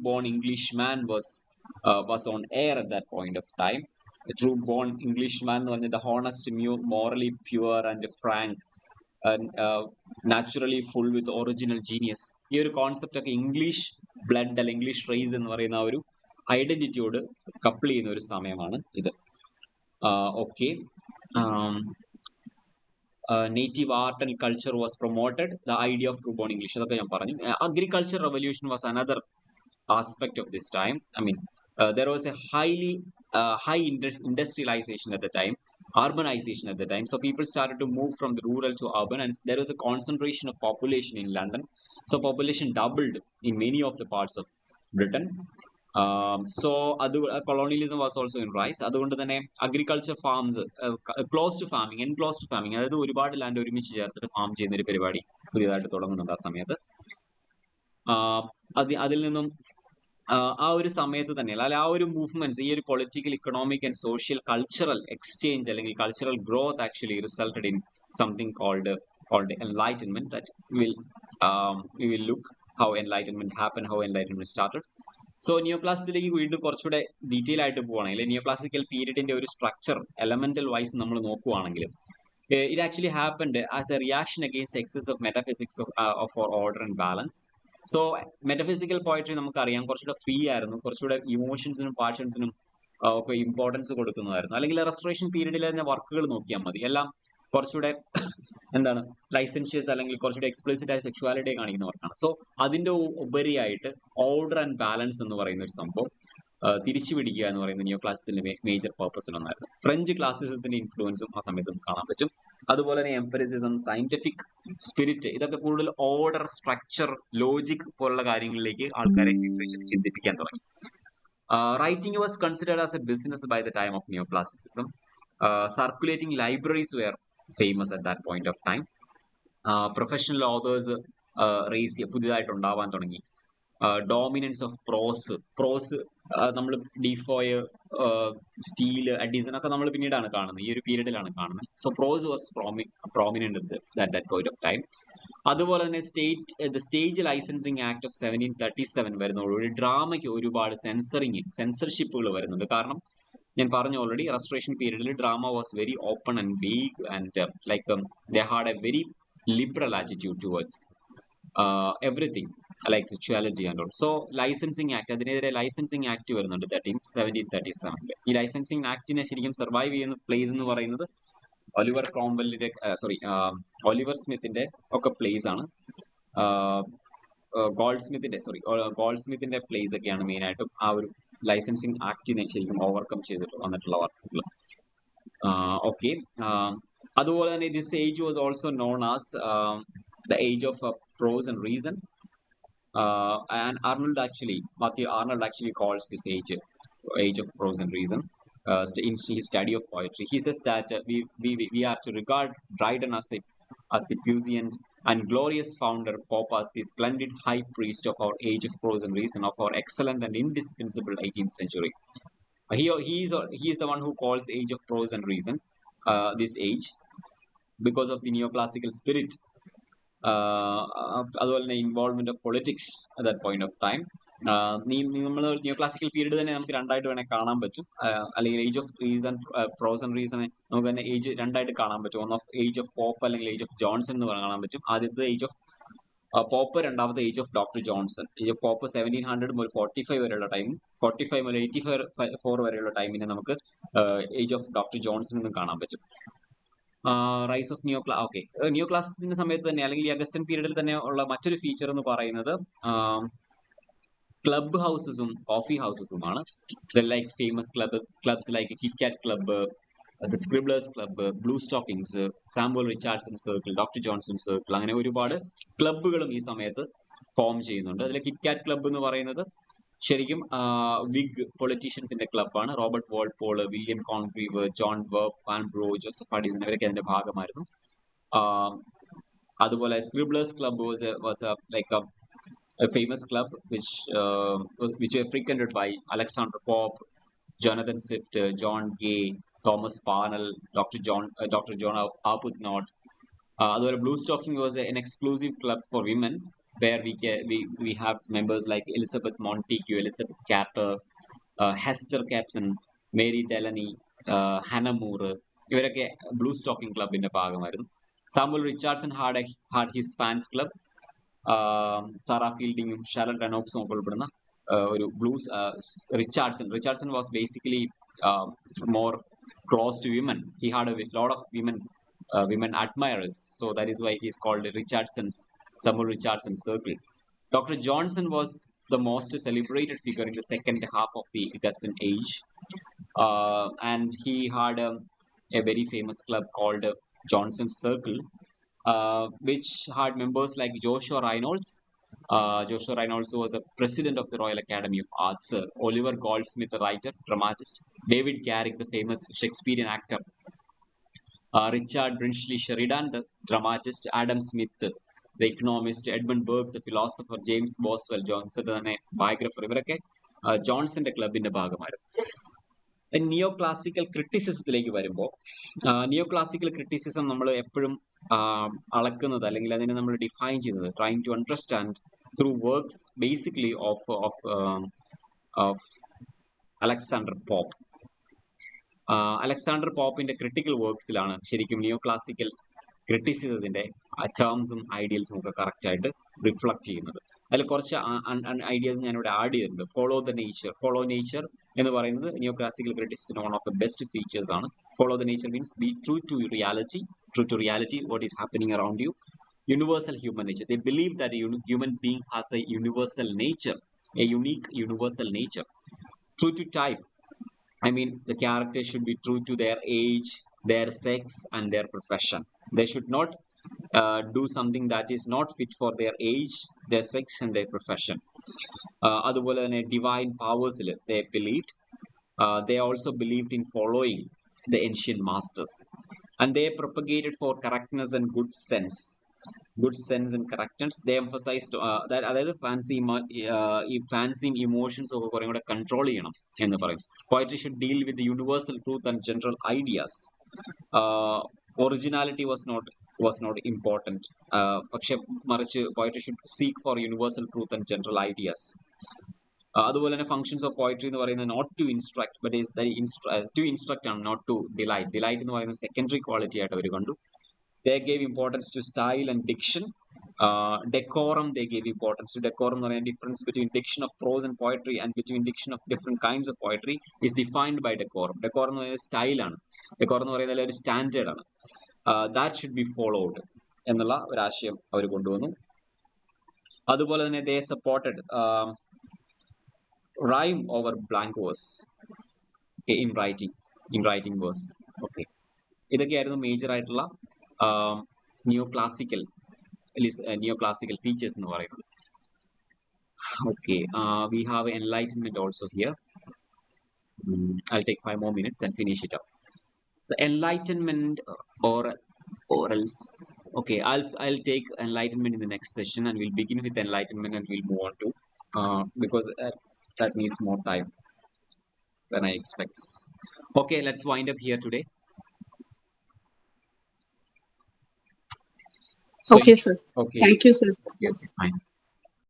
born Englishman was on air at that point of time. A true born Englishman, the honest, morally pure and frank, and naturally full with original genius. ഈ ഒരു concept ഒക്കെ English blood അല്ല English raise എന്ന് പറയുന്ന ഒരു ഐഡന്റിറ്റിയോട് couple ചെയ്യുന്ന ഒരു സമയമാണ് ഇത്. Okay, native art and culture was promoted. The idea of true born English, അതൊക്കെ ഞാൻ പറഞ്ഞു. Agriculture revolution was another aspect of this time. I mean, there was a high industrialization at the time, urbanization at the time. So people started to move from the rural to urban, and there was a concentration of population in London. So population doubled in many of the parts of Britain. So colonialism was also in rise. അതുകൊണ്ട് തന്നെ agriculture farms, close to farming, enclose to farming, അതായത് ഒരുപാട് land ഒരുമിച്ച് ചേർത്തിട്ട് farm ചെയ്യുന്ന ഒരു പരിപാടി പുതിയതായിട്ട് തുടങ്ങുന്നുണ്ട് ആ സമയത്ത്. അതിൽ നിന്നും ആ ഒരു സമയത്ത് തന്നെ അല്ലെങ്കിൽ ആ ഒരു മൂവ്മെന്റ്സ്, ഈ ഒരു political, economic and social cultural exchange അല്ലെങ്കിൽ cultural growth actually resulted in something called enlightenment, that we will look how enlightenment happened, how enlightenment started. So നിയോക്ലാസിക്കിലേക്ക് വീണ്ടും കുറച്ചുകൂടെ ഡീറ്റെയിൽ ആയിട്ട് പോവുകയാണെങ്കിൽ, നിയോക്ലാസിക്കൽ പീരീഡിന്റെ ഒരു സ്ട്രക്ചർ എലമെന്റൽ വൈസ് നമ്മൾ നോക്കുവാണെങ്കിൽ, it actually happened as a reaction against excess of metaphysics for order and balance. So metaphysical poetry നമുക്കറിയാം കുറച്ചുകൂടെ ഫ്രീ ആയിരുന്നു, കുറച്ചുകൂടെ ഇമോഷൻസിനും പാഷൻസിനും ഒക്കെ ഇമ്പോർട്ടൻസ് കൊടുക്കുന്നതായിരുന്നു. അല്ലെങ്കിൽ റെസ്റ്റോറേഷൻ പീരീഡിൽ തന്നെ വർക്കുകൾ നോക്കിയാൽ മതി, എല്ലാം കുറച്ചുകൂടെ എന്താണ് ലൈസൻഷ്യസ് അല്ലെങ്കിൽ കുറച്ചുകൂടെ എക്സ്പ്ലിസിറ്റ് ആയ സെക്ഷുവാലിറ്റി കാണിക്കുന്ന വർക്കാണ്. സോ അതിന്റെ ഉപരിയായിട്ട് ഓർഡർ ആൻഡ് ബാലൻസ് എന്ന് പറയുന്ന ഒരു സംഭവം തിരിച്ചു പിടിക്കുക എന്ന് പറയുന്ന നിയോ ക്ലാസിസിന്റെ മേജർ പർപ്പസ് ഒന്നായിരുന്നു. ഫ്രഞ്ച് ക്ലാസിസിസത്തിന്റെ ഇൻഫ്ലുവൻസും ആ സമയത്ത് നമുക്ക് കാണാൻ പറ്റും. അതുപോലെ തന്നെ എംപറിസിസം, സയന്റിഫിക് സ്പിരിറ്റ്, ഇതൊക്കെ കൂടുതൽ ഓർഡർ, സ്ട്രക്ചർ, ലോജിക് പോലുള്ള കാര്യങ്ങളിലേക്ക് ആൾക്കാരെ ചിന്തിപ്പിക്കാൻ തുടങ്ങി. Writing was considered as a business by the time of neo classicism. Circulating libraries were famous at that point of time. Professional authors പുതിയതായിട്ട് ഉണ്ടാവാൻ തുടങ്ങി. ഡോമിനൻസ് ഓഫ് പ്രോസ് നമ്മൾ ഡിഫോയ്, സ്റ്റീല്, അഡിസൺ ഒക്കെ നമ്മൾ പിന്നീടാണ് കാണുന്നത്, ഈ ഒരു പീരീഡിലാണ് കാണുന്നത്. So prose was prominent at that point of time. അതുപോലെ തന്നെ സ്റ്റേജ് ലൈസൻസിങ് ആക്ട് ഓഫ് 1737 വരുന്നതോടുകൂടി ഡ്രാമയ്ക്ക് ഒരുപാട് സെൻസർഷിപ്പുകൾ വരുന്നുണ്ട്. കാരണം ഞാൻ പറഞ്ഞു ഓൾറെഡി, റെസ്റ്റോറേഷൻ പീരീഡിൽ drama was very open and big and like they had a very liberal attitude towards everything like sexuality and all. So licensing act, അതിനെതിരെ ലൈസൻസിങ് ആക്ട് വരുന്നുണ്ട് 1737. ഈ ലൈസൻസിങ് ആക്ടിനെ ശരിക്കും സർവൈവ് ചെയ്യുന്ന പ്ലേസ് എന്ന് പറയുന്നത് ഒലിവർ സ്മിത്തിന്റെ ഒക്കെ place ആണ്. ഗോൾഡ് സ്മിത്തിന്റെ പ്ലേസ് ഒക്കെയാണ് മെയിൻ ആയിട്ടും ആ ഒരു ലൈസൻസിങ് ആക്ടിനെ ശരിക്കും ഓവർകം ചെയ്തിട്ട് വന്നിട്ടുള്ള വർക്കുകൾ. ഓക്കെ, അതുപോലെ തന്നെ this age was also known as the age of prose and reason. And Matthew Arnold actually calls this age of prose and reason. In his study of poetry, he says that we are to regard Dryden as the puissant and glorious founder, Pope as the splendid high priest of our age of prose and reason, of our excellent and indispensable 18th century. He is the one who calls age of prose and reason this age because of the neoclassical spirit. അതുപോലെ തന്നെ involvement of politics at that point of time. നമ്മൾ new classical period തന്നെ നമുക്ക് രണ്ടായിട്ട് വേണമെങ്കിൽ കാണാൻ പറ്റും, അല്ലെങ്കിൽ age of reason, prose and റീസണെ നമുക്ക് തന്നെ ഏജ് രണ്ടായിട്ട് കാണാൻ പറ്റും. ഒന്ന് ഓഫ് ഏജ് ഓഫ് പോപ്പ് അല്ലെങ്കിൽ ഏജ് ഓഫ് ജോൺസൺ എന്ന് കാണാൻ പറ്റും. ആദ്യത്തെ ഏജ് ഓഫ് പോപ്പ്, രണ്ടാമത്തെ age of doctor Johnson. Age of Pope 1700 മുതൽ 45 വരെയുള്ള ടൈം, 45 മുതൽ 84 വരെയുള്ള ടൈമിനെ നമുക്ക് ഏജ് ഓഫ് ഡോക്ടർ ജോൺസൺ എന്നും കാണാൻ പറ്റും. റൈസ് ഓഫ് ന്യൂ ക്ലാസിന്റെ സമയത്ത് തന്നെ അല്ലെങ്കിൽ ഈ അഗസ്റ്റൻ പീരീഡിൽ തന്നെ ഉള്ള മറ്റൊരു ഫീച്ചർ എന്ന് പറയുന്നത് ക്ലബ് ഹൗസസും കോഫി ഹൗസസുമാണ്. Like famous clubs like Kit Cat club, the Scriblerus club, blue stockings, Samuel Richardson circle, doctor Johnson circle, അങ്ങനെ ഒരുപാട് ക്ലബ്ബുകളും ഈ സമയത്ത് ഫോം ചെയ്യുന്നുണ്ട്. അതിൽ കിറ്റ്കാറ്റ് ക്ലബ്ബ് എന്ന് പറയുന്നത് ശരിക്കും വിഗ് പൊളിറ്റീഷ്യൻസിന്റെ ക്ലബ്ബാണ്. Robert Walpole, William Congreve, John വെർപ്പ്, വാൻബ്രോ, ജോസഫ് അഡിസൺ ഇവരൊക്കെ അതിന്റെ ഭാഗമായിരുന്നു. അതുപോലെ Scriblerus club was like a famous club which were frequented by Alexander Pope, Jonathan Swift, John Gay, Thomas Parnell, Dr. John Arbuthnot. The Blue Stocking was an exclusive club for women where we have members like Elizabeth Montague, Elizabeth Carter, Hester Capson, Mary Delaney, Hannah Moore. ഇവരൊക്കെ blue stocking ക്ലബിന്റെ ഭാഗമായിരുന്നു. Samuel Richardson had his fans club. Sarah ഫീൽഡിങ്ങും Sharon റെനോക്സും ഒക്കെ ഉൾപ്പെടുന്ന ഒരു blues Richardson was basically more close to women. He had a lot of women admirers, so that is why it is called Samuel Richardson Circle. Dr. Johnson was the most celebrated figure in the second half of the Augustan age, and he had a very famous club called Johnson's Circle, which had members like Joshua Reynolds. Joshua Reynolds was a president of the Royal Academy of Arts. Oliver Goldsmith, a writer, dramatist. David Garrick, the famous Shakespearean actor. Richard Brinsley Sheridan, the dramatist. Adam Smith, the economist. Edmund Burke, the philosopher. James Boswell, Johnson, biographer. ഇവരൊക്കെ ജോൺസന്റെ ക്ലബിന്റെ ഭാഗമായിരുന്നു. നിയോ classical ക്രിറ്റിസിസത്തിലേക്ക് വരുമ്പോൾ നിയോ classical criticism നമ്മൾ എപ്പോഴും അളക്കുന്നത് അല്ലെങ്കിൽ അതിനെ നമ്മൾ ഡിഫൈൻ ചെയ്യുന്നത് trying to understand through works basically of Alexander Pope. Alexander പോപ്പിന്റെ ക്രിട്ടിക്കൽ വർക്ക്സിലാണ് ശരിക്കും നിയോ ക്ലാസിക്കൽ ക്രിറ്റിസിസത്തിന്റെ ടേംസും ഐഡിയൽസും ഒക്കെ കറക്റ്റ് ആയിട്ട് റിഫ്ലക്ട് ചെയ്യുന്നത്. അതിൽ കുറച്ച് ഐഡിയാസ് ഞാനിവിടെ ആഡ് ചെയ്തിട്ടുണ്ട്. ഫോളോ നേച്ചർ എന്ന് പറയുന്നത് നിയോ ക്ലാസിക്കൽ ക്രിറ്റിസിസത്തിന്റെ one of the best features ആണ്. Follow the nature means be true to reality what is happening around you. Universal human nature. They believe that a human being has a universal nature, a unique universal nature. True to type. I mean, the characters should be true to their age, their sex, and their profession. They should not do something that is not fit for their age, their sex, and their profession. അതുപോലെ തന്നെ divine powers they believed. They also believed in following the ancient masters, and they propagated for correctness and good sense and correctness. They emphasized that അതായത് ഫാൻസിയും ഇമോഷൻസും ഒക്കെ കുറേ കൂടെ control ചെയ്യണം എന്ന് പറയും. Poetry should deal with the universal truth and general ideas. Originality was not important. പക്ഷെ മറിച്ച് poetry should seek for universal truth and general ideas. അതുപോലെ തന്നെ ഫങ്ഷൻസ് ഓഫ് പോയട്രി എന്ന് പറയുന്നത് not to instruct but to instruct ആണ്, not to delight എന്ന് പറയുന്നത് secondary quality ആയിട്ട് അവർ കണ്ടു. They gave importance to style and diction. Decorum, they gave importance to decorum. The difference between diction of prose and poetry and between diction of different kinds of poetry is defined by decorum. Decorum is style ആണ്. Decorum എന്ന് പറയുന്നത് ഒരു standard ആണ്. That should be followed എന്നുള്ള ഒരു ആശയം അവർ കൊണ്ടുവന്നു. അതുപോലെ തന്നെ they supported rhyme over blank verse in writing verse. Okay, ഇതൊക്കെയായിരുന്നു മേജർ ആയിട്ടുള്ള നിയോ ക്ലാസിക്കൽ ഫീച്ചേഴ്സ് എന്ന് പറയുന്നത്. Okay, we have enlightenment also here. I'll take 5 more minutes and finish it up. The enlightenment or else, okay, I'll take enlightenment in the next session, and we'll begin with enlightenment and we'll move on to because that needs more time than I expect. Okay, let's wind up here today. Okay, sir. Okay. Thank you, sir. Okay, fine.